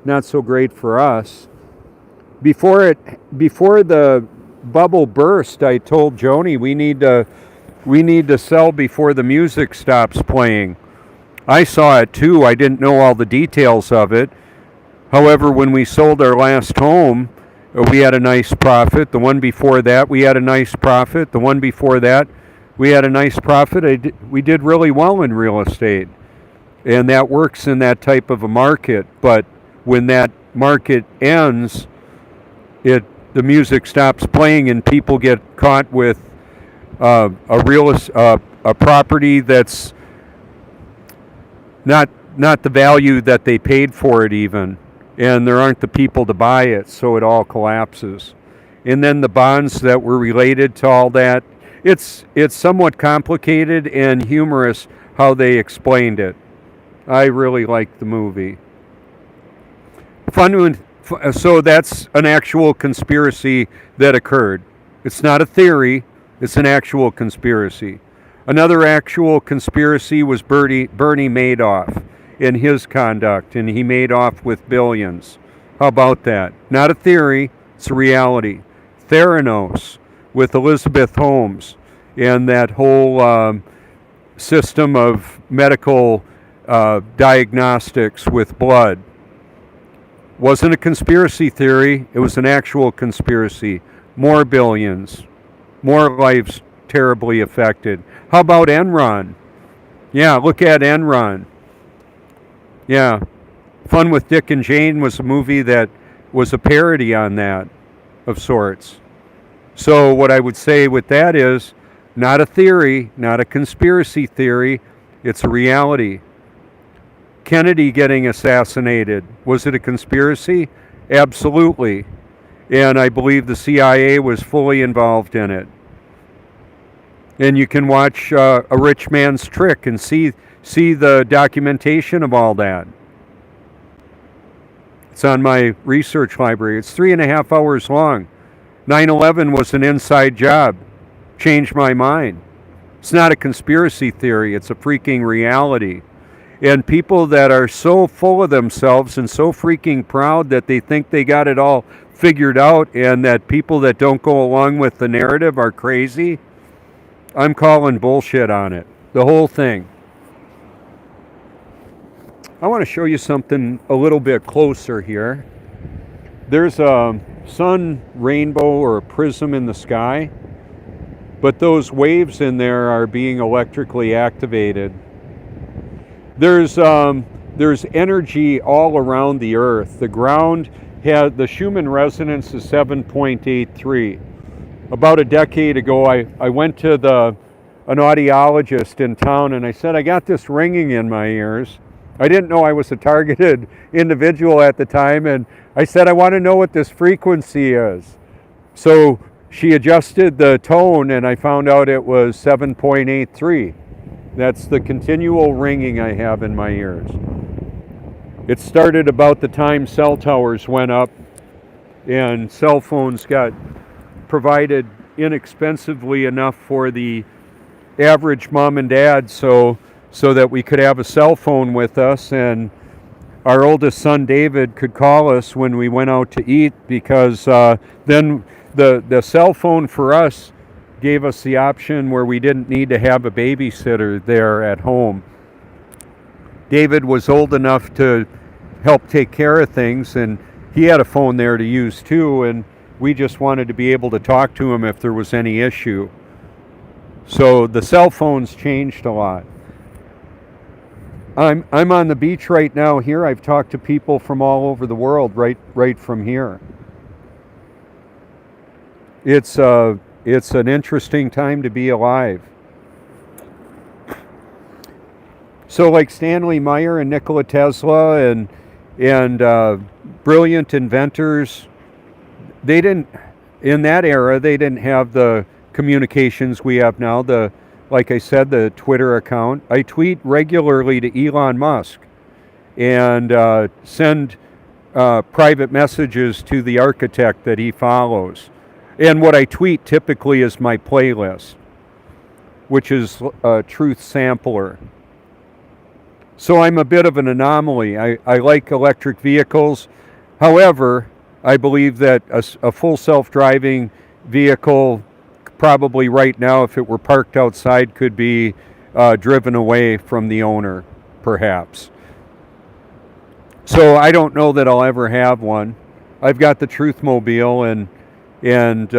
not so great for us. Before the bubble burst, I told Joni we need to sell before the music stops playing. I saw it too. I didn't know all the details of it. However, when we sold our last home, we had a nice profit. The one before that, we had a nice profit. The one before that, we had a nice profit. We did really well in real estate. And that works in that type of a market. But when that market ends, the music stops playing and people get caught with a property that's not the value that they paid for it even. And there aren't the people to buy it, so it all collapses. And then the bonds that were related to all that, it's somewhat complicated and humorous how they explained it. I really liked the movie. So that's an actual conspiracy that occurred. It's not a theory, it's an actual conspiracy. Another actual conspiracy was Bernie Madoff in his conduct, and he made off with billions. How about that? Not a theory, it's a reality. Theranos with Elizabeth Holmes and that whole system of medical diagnostics with blood. Wasn't a conspiracy theory, it was an actual conspiracy. More billions, more lives terribly affected. How about Enron? Yeah, look at Enron. Yeah, Fun with Dick and Jane was a movie that was a parody on that of sorts. So what I would say with that is not a theory, not a conspiracy theory, it's a reality. Kennedy getting assassinated, was it a conspiracy? Absolutely. And I believe the CIA was fully involved in it. And you can watch A Rich Man's Trick and see the documentation of all that. It's on my research library. It's 3.5 hours long. 9/11 was an inside job. Changed my mind. It's not a conspiracy theory. It's a freaking reality. And people that are so full of themselves and so freaking proud that they think they got it all figured out, and that people that don't go along with the narrative are crazy, I'm calling bullshit on it. The whole thing. I want to show you something a little bit closer here. There's a sun rainbow or a prism in the sky, but those waves in there are being electrically activated. There's energy all around the earth. The ground had, the Schumann resonance is 7.83. About a decade ago, I went to an audiologist in town, and I said, I got this ringing in my ears. I didn't know I was a targeted individual at the time, and I said, I want to know what this frequency is. So she adjusted the tone, and I found out it was 7.83. That's the continual ringing I have in my ears. It started about the time cell towers went up and cell phones got provided inexpensively enough for the average mom and dad, so so that we could have a cell phone with us, and our oldest son David could call us when we went out to eat, because then the cell phone for us gave us the option where we didn't need to have a babysitter there at home. David was old enough to help take care of things, and he had a phone there to use too, and we just wanted to be able to talk to him if there was any issue. So the cell phones changed a lot. I'm on the beach right now here. I've talked to people from all over the world right from here. It's an interesting time to be alive. So like Stanley Meyer and Nikola Tesla and brilliant inventors, they didn't, in that era, they didn't have the communications we have now. Like I said, the Twitter account. I tweet regularly to Elon Musk and send private messages to the architect that he follows. And what I tweet typically is my playlist, which is a Truth Sampler. So I'm a bit of an anomaly. I like electric vehicles. However, I believe that a full self-driving vehicle, probably right now, if it were parked outside, could be driven away from the owner, perhaps. So I don't know that I'll ever have one. I've got the Truthmobile, and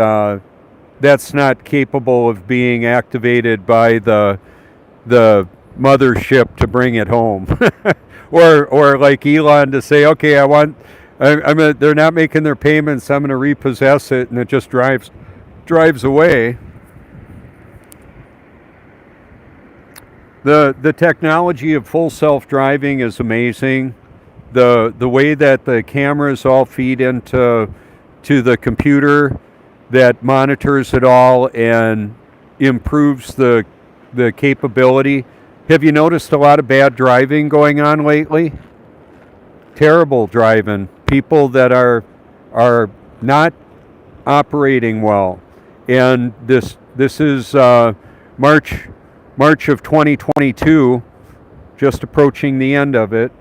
that's not capable of being activated by the mothership to bring it home, or like Elon to say, okay, they're not making their payments, I'm going to repossess it, and it just drives away. The technology of full self-driving is amazing. The way that the cameras all feed into the computer that monitors it all and improves the capability. Have you noticed a lot of bad driving going on lately? Terrible driving. People that are not operating well. And this is March of 2022, just approaching the end of it.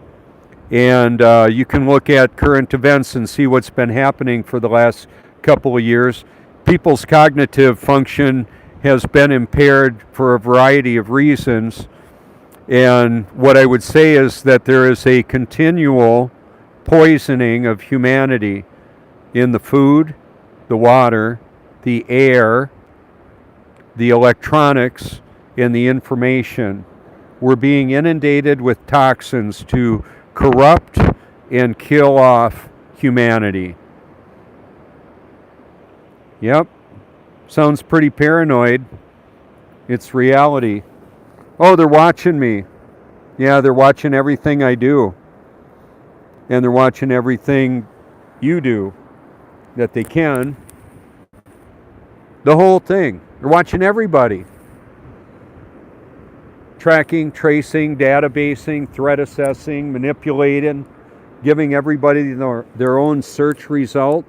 And you can look at current events and see what's been happening for the last couple of years. People's cognitive function has been impaired for a variety of reasons. And what I would say is that there is a continual poisoning of humanity in the food, the water, the air, the electronics, and the information. We're being inundated with toxins to corrupt and kill off humanity. Yep, sounds pretty paranoid. It's reality. Oh, they're watching me. Yeah, they're watching everything I do. And they're watching everything you do that they can. The whole thing. They're watching everybody. Tracking, tracing, databasing, threat assessing, manipulating, giving everybody their own search result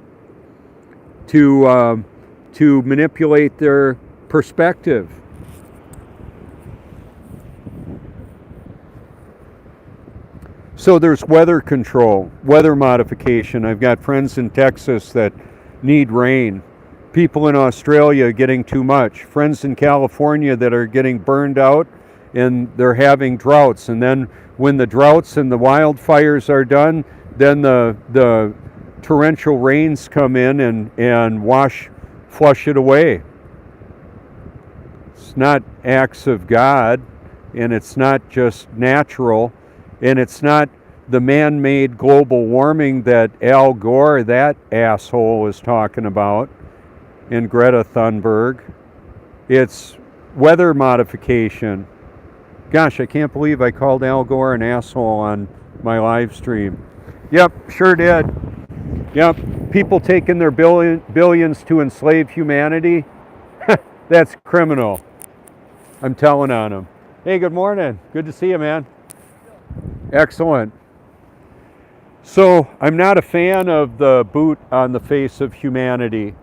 to manipulate their perspective. So there's weather control, weather modification. I've got friends in Texas that need rain. People in Australia getting too much. Friends in California that are getting burned out and they're having droughts. And then when the droughts and the wildfires are done, then the torrential rains come in and flush it away. It's not acts of God, and it's not just natural. And it's not the man-made global warming that Al Gore, that asshole, is talking about, and Greta Thunberg. It's weather modification. Gosh, I can't believe I called Al Gore an asshole on my live stream. Yep, sure did. Yep, people taking their billions to enslave humanity. That's criminal. I'm telling on them. Hey, good morning. Good to see you, man. Excellent. So I'm not a fan of the boot on the face of humanity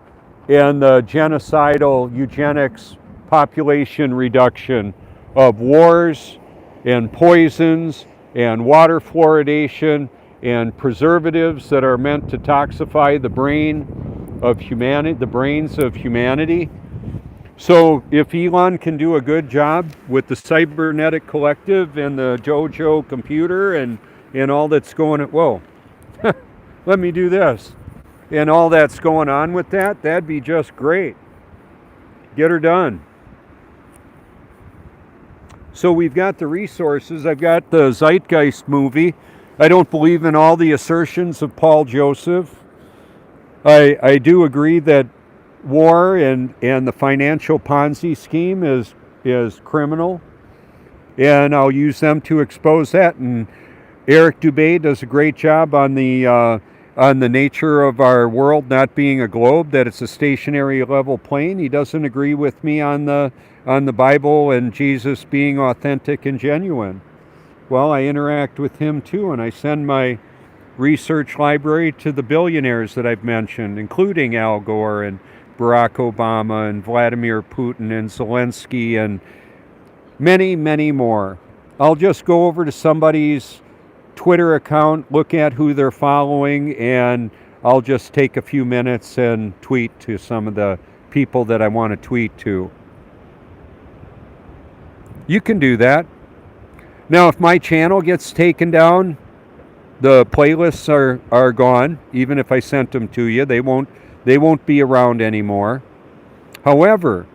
and the genocidal eugenics, population reduction of wars and poisons and water fluoridation and preservatives that are meant to toxify the brain of humanity, the brains of humanity. So if Elon can do a good job with the Cybernetic Collective and the Jojo computer and all that's going on, whoa, let me do this, and all that's going on with that, that'd be just great. Get her done. So we've got the resources. I've got the Zeitgeist movie. I don't believe in all the assertions of Paul Joseph. I do agree that war and the financial Ponzi scheme is criminal, and I'll use them to expose that. And Eric Dubay does a great job on the nature of our world not being a globe, that it's a stationary level plane. He doesn't agree with me on the Bible and Jesus being authentic and genuine. Well, I interact with him too, and I send my research library to the billionaires that I've mentioned, including Al Gore and Barack Obama and Vladimir Putin and Zelensky and many, many more. I'll just go over to somebody's Twitter account, look at who they're following, and I'll just take a few minutes and tweet to some of the people that I want to tweet to. You can do that. Now, if my channel gets taken down, the playlists are gone. Even if I sent them to you, they won't be around anymore. However,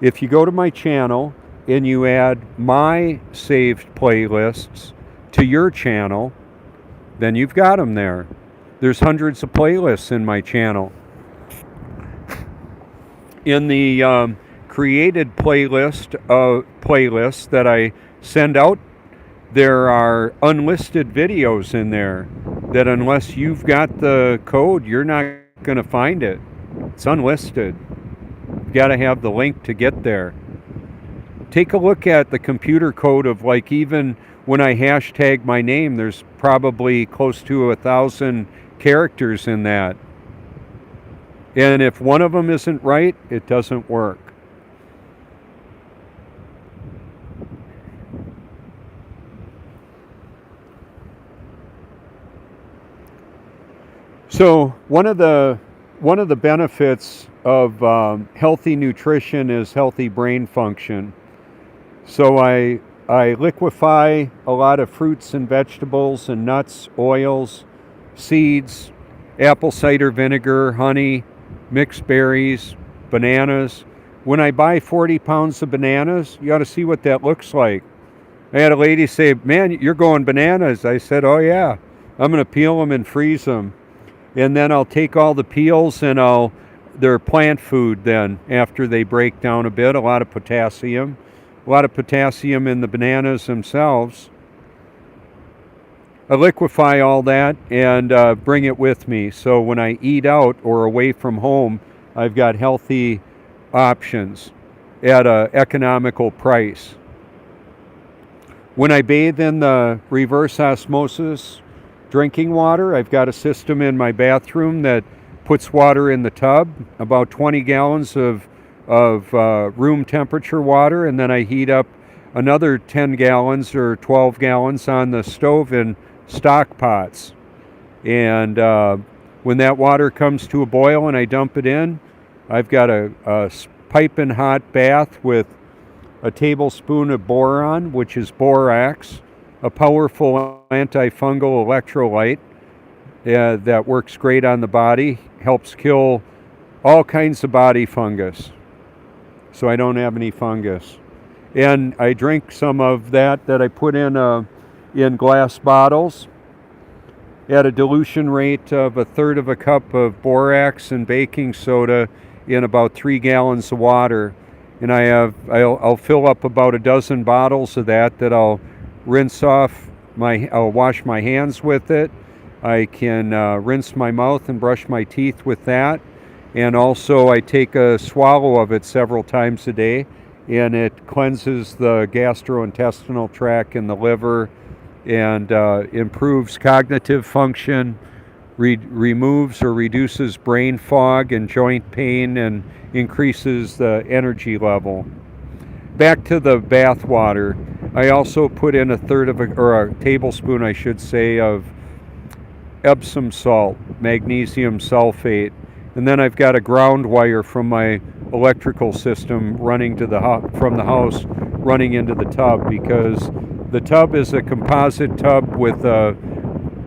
if you go to my channel and you add my saved playlists to your channel, then you've got them there. There's hundreds of playlists in my channel. In the created playlist playlists that I send out, there are unlisted videos in there that unless you've got the code, you're not going to find it. It's unlisted. You've got to have the link to get there. Take a look at the computer code of, like, even when I hashtag my name, there's probably close to 1,000 characters in that. And if one of them isn't right, it doesn't work. So one of the benefits of healthy nutrition is healthy brain function. So I liquefy a lot of fruits and vegetables and nuts, oils, seeds, apple cider vinegar, honey, mixed berries, bananas. When I buy 40 pounds of bananas, you ought to see what that looks like. I had a lady say, "Man, you're going bananas." I said, "Oh yeah, I'm going to peel them and freeze them. And then I'll take all the peels and they're plant food then after they break down a bit, a lot of potassium in the bananas themselves. I liquefy all that and bring it with me. So when I eat out or away from home, I've got healthy options at an economical price. When I bathe in the reverse osmosis drinking water, I've got a system in my bathroom that puts water in the tub, about 20 gallons of room temperature water, and then I heat up another 10 gallons or 12 gallons on the stove in stock pots. And when that water comes to a boil and I dump it in, I've got a piping hot bath with a tablespoon of boron, which is borax, a powerful antifungal electrolyte that works great on the body, helps kill all kinds of body fungus. So I don't have any fungus. And I drink some of that I put in glass bottles at a dilution rate of 1/3 of a cup of borax and baking soda in about 3 gallons of water. And I'll fill up about a dozen bottles of that I'll rinse off I'll wash my hands with it. I can rinse my mouth and brush my teeth with that. And also I take a swallow of it several times a day, and it cleanses the gastrointestinal tract and the liver and improves cognitive function, removes or reduces brain fog and joint pain, and increases the energy level. Back to the bath water. I also put in a tablespoon, I should say, of Epsom salt, magnesium sulfate, and then I've got a ground wire from my electrical system running to from the house running into the tub, because the tub is a composite tub with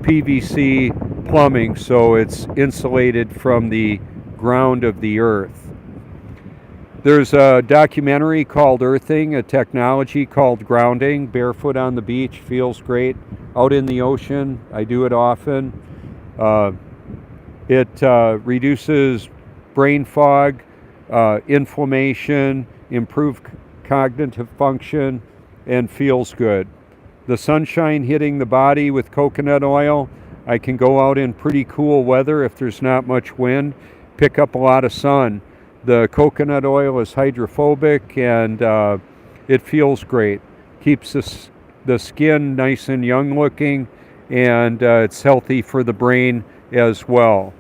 PVC plumbing, so it's insulated from the ground of the earth. There's a documentary called Earthing, a technology called grounding. Barefoot on the beach feels great. Out in the ocean, I do it often. It reduces brain fog, inflammation, improved cognitive function, and feels good. The sunshine hitting the body with coconut oil, I can go out in pretty cool weather if there's not much wind, pick up a lot of sun. The coconut oil is hydrophobic, and it feels great. Keeps the skin nice and young looking, and it's healthy for the brain as well.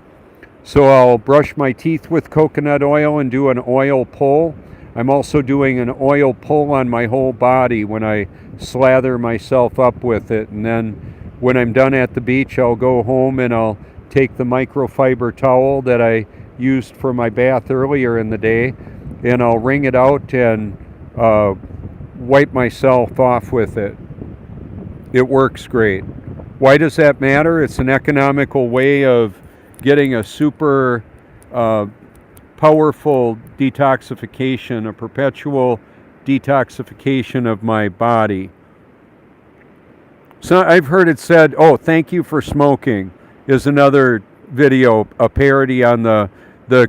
So I'll brush my teeth with coconut oil and do an oil pull. I'm also doing an oil pull on my whole body when I slather myself up with it. And then when I'm done at the beach, I'll go home and I'll take the microfiber towel that I used for my bath earlier in the day, and I'll wring it out and wipe myself off with it. It works great. Why does that matter? It's an economical way of getting a super powerful detoxification, a perpetual detoxification of my body. So I've heard it said, oh, thank you for smoking is another video, a parody on the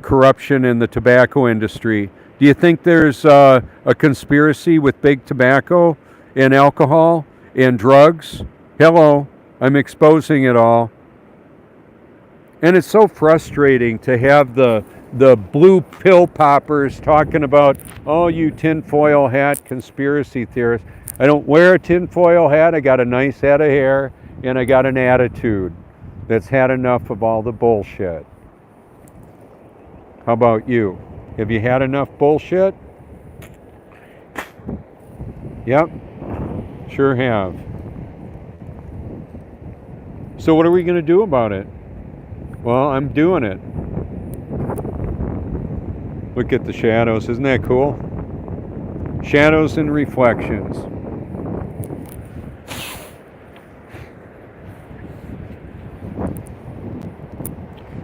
corruption in the tobacco industry. Do you think there's a conspiracy with big tobacco and alcohol and drugs? Hello, I'm exposing it all. And it's so frustrating to have the blue pill poppers talking about, oh, you tinfoil hat conspiracy theorists. I don't wear a tinfoil hat. I got a nice head of hair, and I got an attitude that's had enough of all the bullshit. How about you? Have you had enough bullshit? Yep, sure have. So what are we going to do about it? Well, I'm doing it. Look at the shadows. Isn't that cool? Shadows and reflections.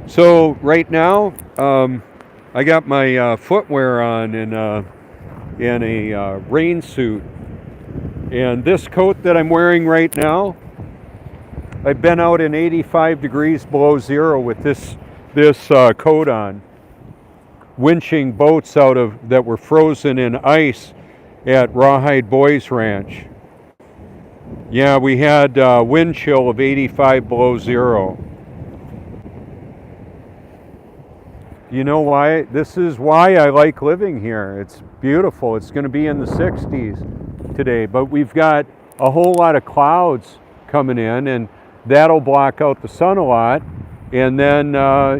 So right now, I got my footwear on in a rain suit. And this coat that I'm wearing right now, I've been out in 85 degrees below zero with this coat on, winching boats out of that were frozen in ice at Rawhide Boys Ranch. Yeah, we had wind chill of 85 below zero. You know why? This is why I like living here. It's beautiful. It's going to be in the 60s today, but we've got a whole lot of clouds coming in, and that'll block out the sun a lot, and then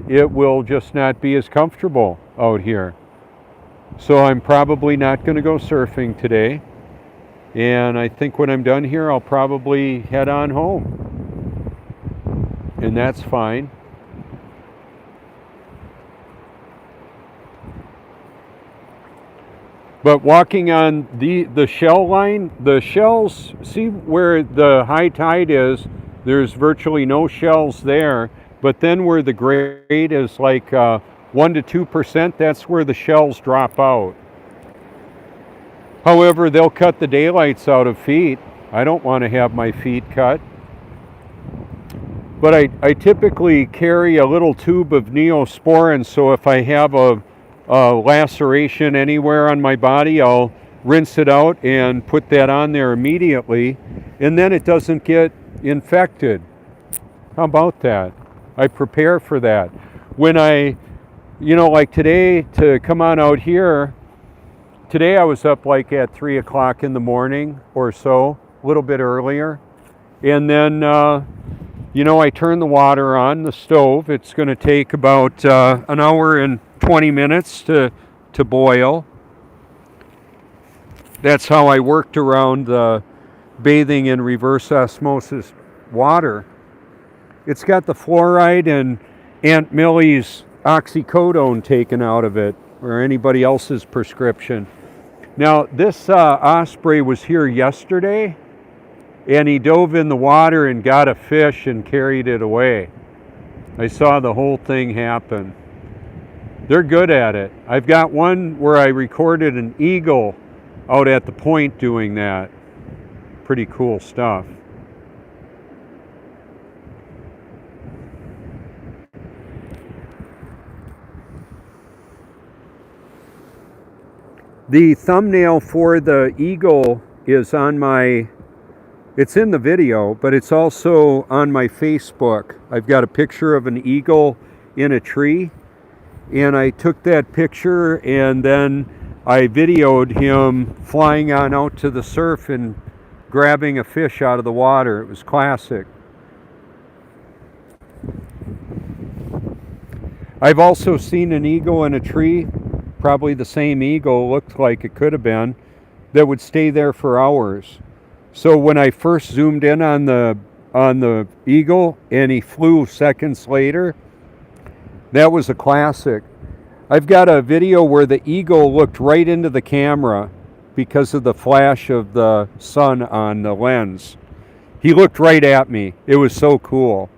it will just not be as comfortable out here. So I'm probably not going to go surfing today, and I think when I'm done here, I'll probably head on home, and that's fine. But walking on the shell line, the shells, see where the high tide is, there's virtually no shells there. But then where the grade is like 1 to 2%, that's where the shells drop out. However, they'll cut the daylights out of feet. I don't want to have my feet cut. But I typically carry a little tube of Neosporin, so if I have a laceration anywhere on my body, I'll rinse it out and put that on there immediately, and then it doesn't get infected. How about that? I prepare for that. When like today, to come on out here, today I was up like at 3 o'clock in the morning or so, a little bit earlier, and then I turn the water on the stove. It's going to take about an hour and 20 minutes to boil. That's how I worked around the bathing in reverse osmosis water. It's got the fluoride and Aunt Millie's oxycodone taken out of it, or anybody else's prescription. Now, this osprey was here yesterday, and he dove in the water and got a fish and carried it away. I saw the whole thing happen. They're good at it. I've got one where I recorded an eagle out at the point doing that. Pretty cool stuff. The thumbnail for the eagle is on my, it's in the video, but it's also on my Facebook. I've got a picture of an eagle in a tree, and I took that picture and then I videoed him flying on out to the surf and grabbing a fish out of the water. It was classic. I've also seen an eagle in a tree, probably the same eagle, looked like it could have been, that would stay there for hours. So when I first zoomed in on the eagle and he flew seconds later, that was a classic. I've got a video where the eagle looked right into the camera because of the flash of the sun on the lens. He looked right at me. It was so cool.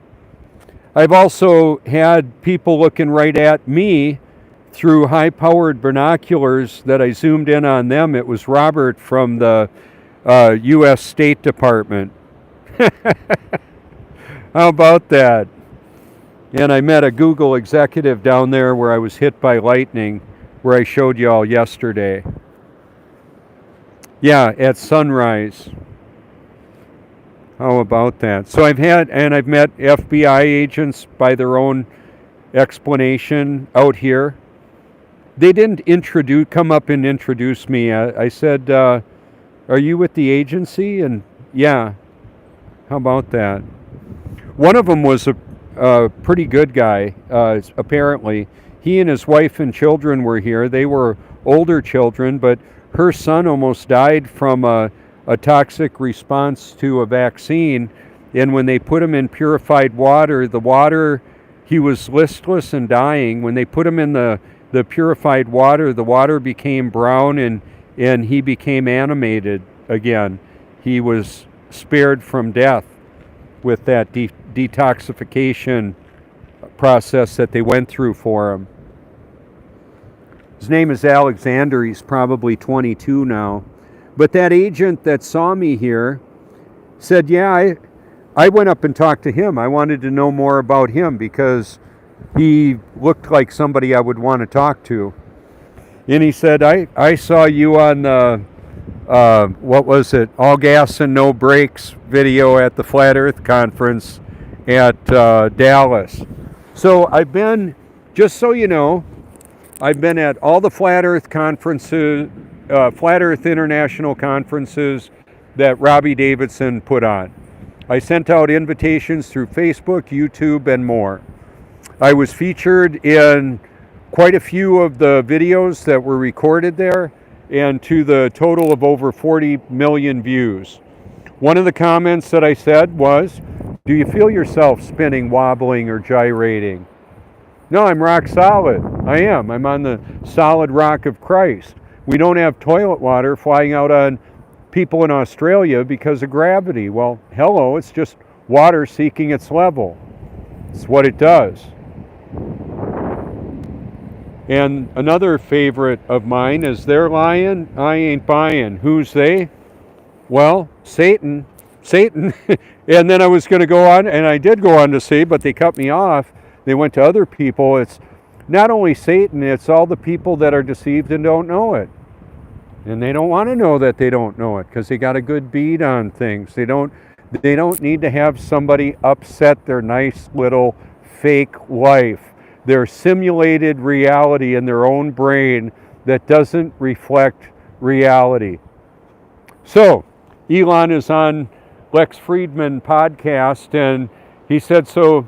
I've also had people looking right at me through high-powered binoculars that I zoomed in on them. It was Robert from the U.S. State Department. How about that? And I met a Google executive down there where I was hit by lightning, where I showed you all yesterday. Yeah, at sunrise. How about that? So I've met FBI agents by their own explanation out here. They didn't come up and introduce me. I said, are you with the agency? And yeah, how about that? One of them was a pretty good guy, apparently. He and his wife and children were here. They were older children, but her son almost died from a toxic response to a vaccine. And when they put him in purified water, he was listless and dying. When they put him in the purified water, the water became brown and he became animated again. He was spared from death with that detoxification process that they went through for him. His name is Alexander. He's probably 22 now. But that agent that saw me here said, yeah, I went up and talked to him. I wanted to know more about him because he looked like somebody I would want to talk to. And he said, I saw you on the, what was it, All Gas and No Brakes video at the Flat Earth Conference at Dallas. So I've been, just so you know, I've been at all the Flat Earth conferences, Flat Earth International conferences that Robbie Davidson put on. I sent out invitations through Facebook, YouTube, and more. I was featured in quite a few of the videos that were recorded there, and to the total of over 40 million views. One of the comments that I said was, do you feel yourself spinning, wobbling, or gyrating? No, I'm rock solid. I am. I'm on the solid rock of Christ. We don't have toilet water flying out on people in Australia because of gravity. Well, hello, it's just water seeking its level. It's what it does. And another favorite of mine is, they're lying, I ain't buying. Who's they? Well, Satan. And then I was going to go on, and I did go on to say, but they cut me off. They went to other people. It's not only Satan, it's all the people that are deceived and don't know it. And they don't want to know that they don't know it because they got a good bead on things. They don't need to have somebody upset their nice little fake life, their simulated reality in their own brain that doesn't reflect reality. So, Elon is on Lex Fridman podcast, and he said, so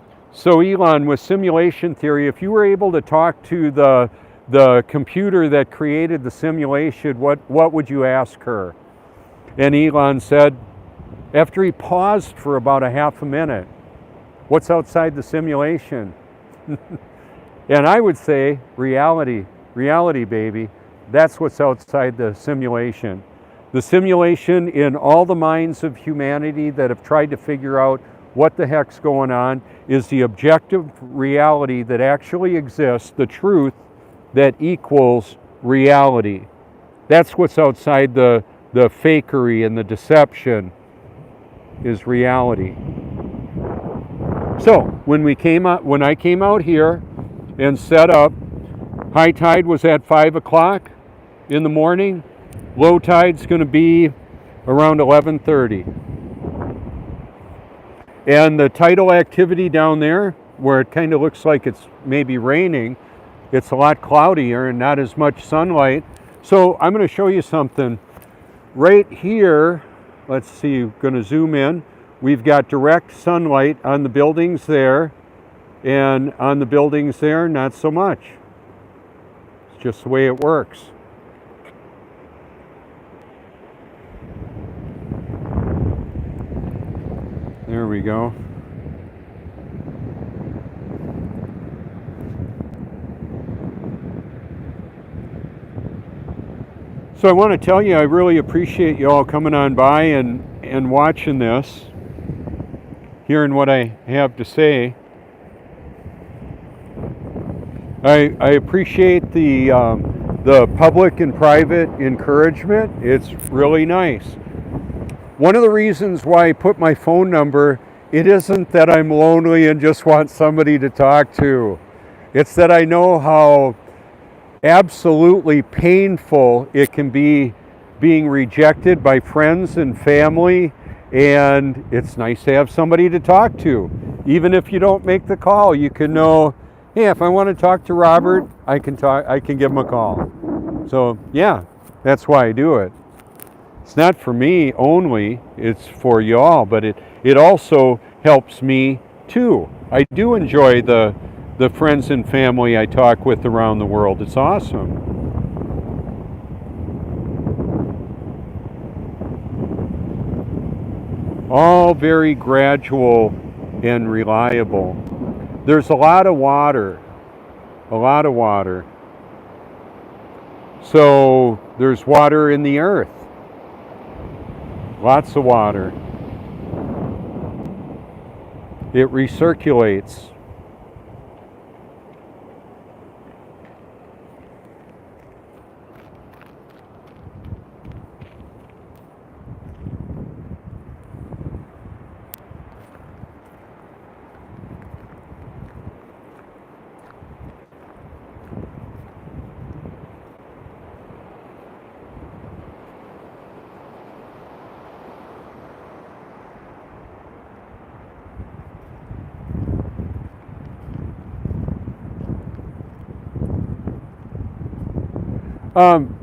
Elon, with simulation theory, if you were able to talk to the computer that created the simulation, what would you ask her? And Elon said, After he paused for about a half a minute, what's outside the simulation? And I would say reality, baby. That's what's outside the simulation. The simulation in all the minds of humanity that have tried to figure out what the heck's going on is the objective reality that actually exists, the truth that equals reality. That's what's outside the fakery and the deception is reality. So when I came out here and set up, high tide was at 5 o'clock in the morning. Low tide's going to be around 11:30. And the tidal activity down there, where it kind of looks like it's maybe raining, it's a lot cloudier and not as much sunlight. So I'm going to show you something. Right here, let's see, I'm going to zoom in. We've got direct sunlight on the buildings there, and on the buildings there, not so much. It's just the way it works. There we go. So I want to tell you, I really appreciate you all coming on by and watching this, hearing what I have to say. I appreciate the public and private encouragement. It's really nice. One of the reasons why I put my phone number, it isn't that I'm lonely and just want somebody to talk to. It's that I know how absolutely painful it can be being rejected by friends and family, and it's nice to have somebody to talk to. Even if you don't make the call, you can know, hey, if I want to talk to Robert, I can give him a call. So yeah, that's why I do it. It's not for me only, it's for you all, but it also helps me too. I do enjoy the friends and family I talk with around the world. It's awesome. All very gradual and reliable. There's a lot of water. So there's water in the earth. Lots of water. It recirculates.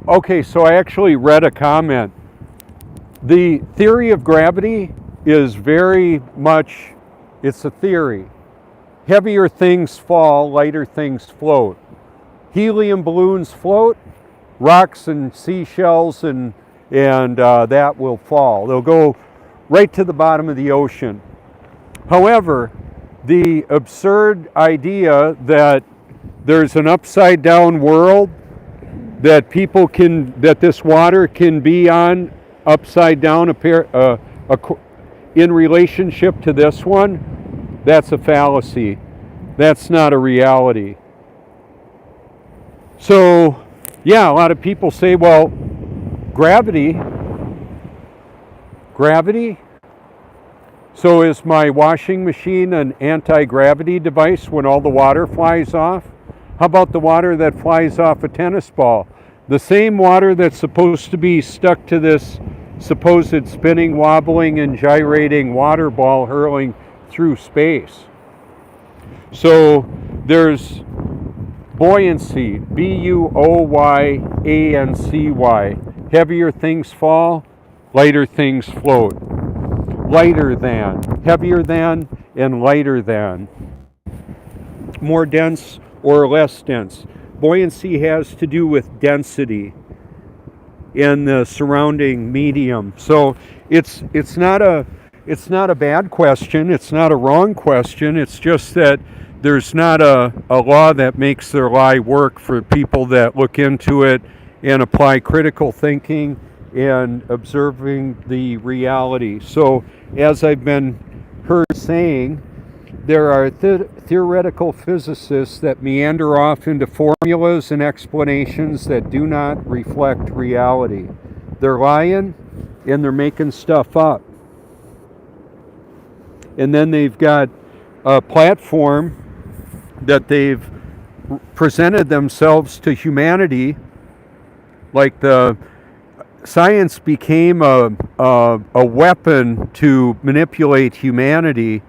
Okay, so I actually read a comment. The theory of gravity is very much, it's a theory. Heavier things fall, lighter things float. Helium balloons float, rocks and seashells and that will fall. They'll go right to the bottom of the ocean. However, the absurd idea that there's an upside down world that that this water can be on upside down in relationship to this one, that's a fallacy. That's not a reality. So, yeah, a lot of people say, well, gravity? So is my washing machine an anti-gravity device when all the water flies off? How about the water that flies off a tennis ball? The same water that's supposed to be stuck to this supposed spinning, wobbling, and gyrating water ball hurling through space. So there's buoyancy, B-U-O-Y-A-N-C-Y. Heavier things fall, lighter things float. Lighter than, heavier than, and lighter than. More dense or less dense. Buoyancy has to do with density. and the surrounding medium. So it's not a bad question. It's not a wrong question. It's just that there's not a law that makes their lie work for people that look into it and apply critical thinking and observing the reality. So, as I've been heard saying, there are theoretical physicists that meander off into formulas and explanations that do not reflect reality. They're lying and they're making stuff up. And then they've got a platform that they've presented themselves to humanity, like the science became a weapon to manipulate humanity.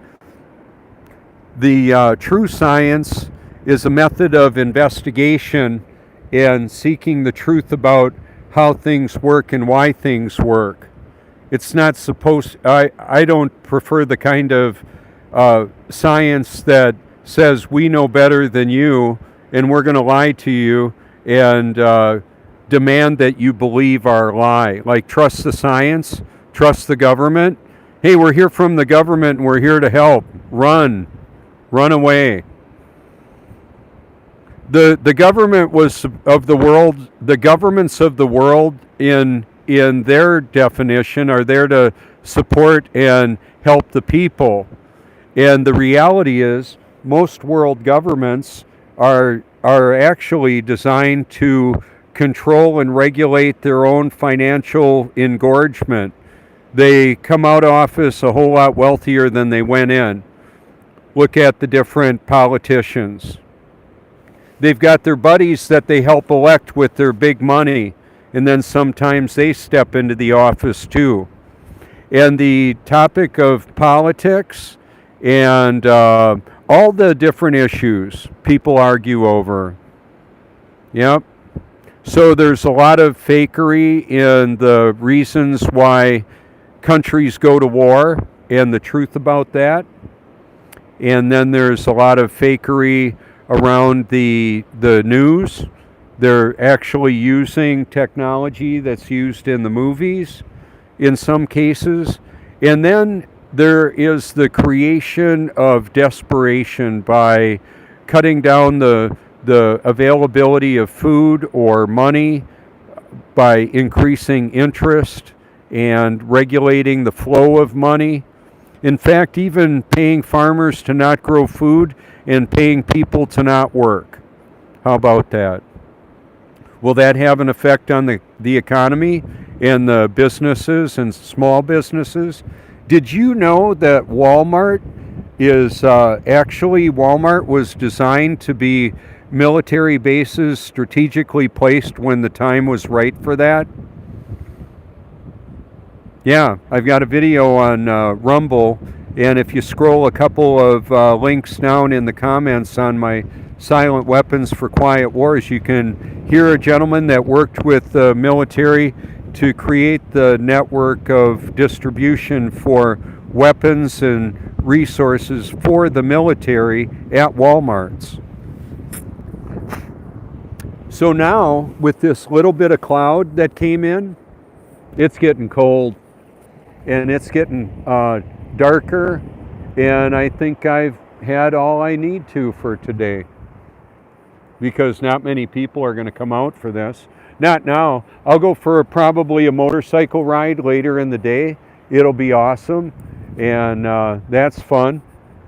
The true science is a method of investigation and seeking the truth about how things work and why things work. It's not supposed, I don't prefer the kind of science that says we know better than you and we're going to lie to you and demand that you believe our lie. Like, trust the science, trust the government. Hey, we're here from the government and we're here to help. Run away. The government was of the world, the governments of the world in their definition are there to support and help the people. And the reality is most world governments are actually designed to control and regulate their own financial engorgement. They come out of office a whole lot wealthier than they went in. Look at the different politicians. They've got their buddies that they help elect with their big money, and then sometimes they step into the office too. And the topic of politics and all the different issues people argue over. Yep. So there's a lot of fakery in the reasons why countries go to war and the truth about that. And then there's a lot of fakery around the news. They're actually using technology that's used in the movies in some cases. And then there is the creation of desperation by cutting down the availability of food or money, by increasing interest and regulating the flow of money. In fact, even paying farmers to not grow food and paying people to not work. How about that? Will that have an effect on the economy and the businesses and small businesses? Did you know that Walmart Walmart was designed to be military bases strategically placed when the time was right for that? Yeah, I've got a video on Rumble, and if you scroll a couple of links down in the comments on my Silent Weapons for Quiet Wars, you can hear a gentleman that worked with the military to create the network of distribution for weapons and resources for the military at Walmarts. So now, with this little bit of cloud that came in, it's getting cold and it's getting darker, and I think I've had all I need to for today, because not many people are going to come out for this. Not now. I'll go for probably a motorcycle ride later in the day. It'll be awesome, and that's fun.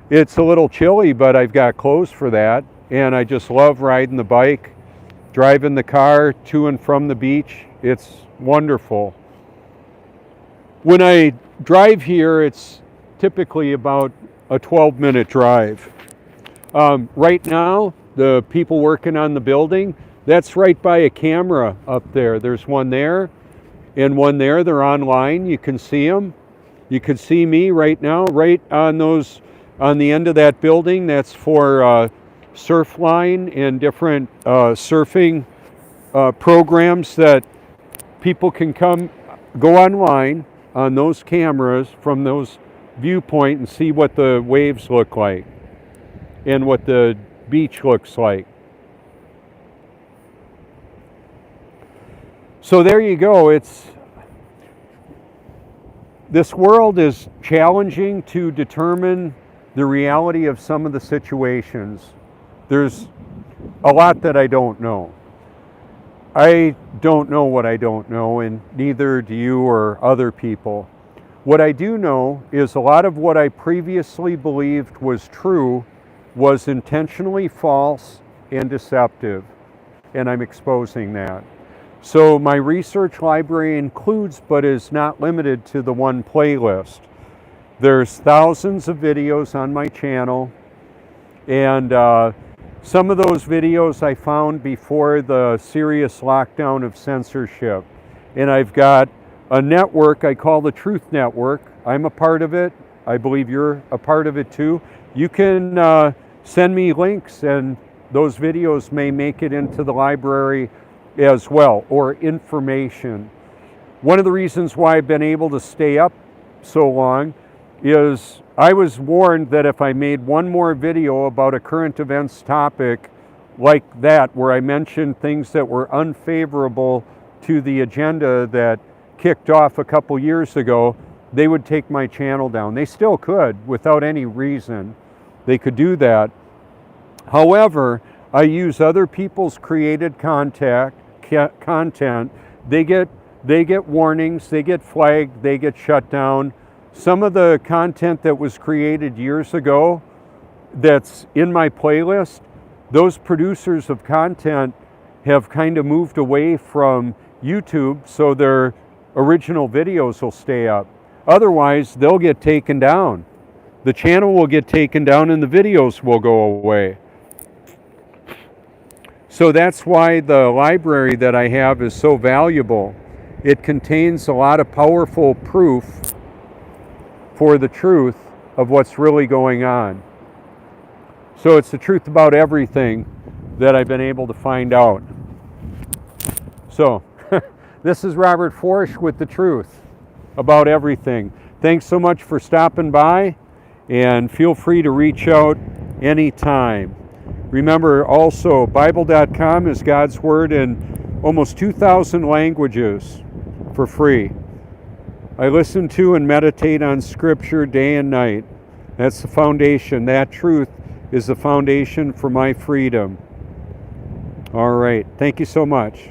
It's a little chilly, but I've got clothes for that, and I just love riding the bike, driving the car to and from the beach. It's wonderful. When I drive here, it's typically about a 12-minute drive. Right now, the people working on the building, that's right by a camera up there. There's one there and one there. They're online. You can see them. You can see me right now, right on the end of that building. That's for Surfline and different surfing programs that people can go online on those cameras from those viewpoint and see what the waves look like and what the beach looks like. So there you go. This world is challenging to determine the reality of some of the situations. There's a lot that I don't know. I don't know what I don't know, and neither do you or other people. What I do know is a lot of what I previously believed was true was intentionally false and deceptive, and I'm exposing that. So my research library includes, but is not limited to, the one playlist. There's thousands of videos on my channel, and some of those videos I found before the serious lockdown of censorship. And I've got a network I call the Truth Network. I'm a part of it. I believe you're a part of it too. You can send me links, and those videos may make it into the library as well, or information. One of the reasons why I've been able to stay up so long is I was warned that if I made one more video about a current events topic like that, where I mentioned things that were unfavorable to the agenda that kicked off a couple years ago, they would take my channel down. They still could, without any reason. They could do that. However, I use other people's created content. They get warnings, they get flagged, they get shut down. Some of the content that was created years ago that's in my playlist, those producers of content have kind of moved away from YouTube, so their original videos will stay up. Otherwise, they'll get taken down. The channel will get taken down and the videos will go away. So that's why the library that I have is so valuable. It contains a lot of powerful proof for the truth of what's really going on. So it's the truth about everything that I've been able to find out. So this is Robert Forsch with the truth about everything. Thanks so much for stopping by, and feel free to reach out anytime. Remember also, Bible.com is God's Word in almost 2,000 languages for free. I listen to and meditate on Scripture day and night. That's the foundation. That truth is the foundation for my freedom. All right. Thank you so much.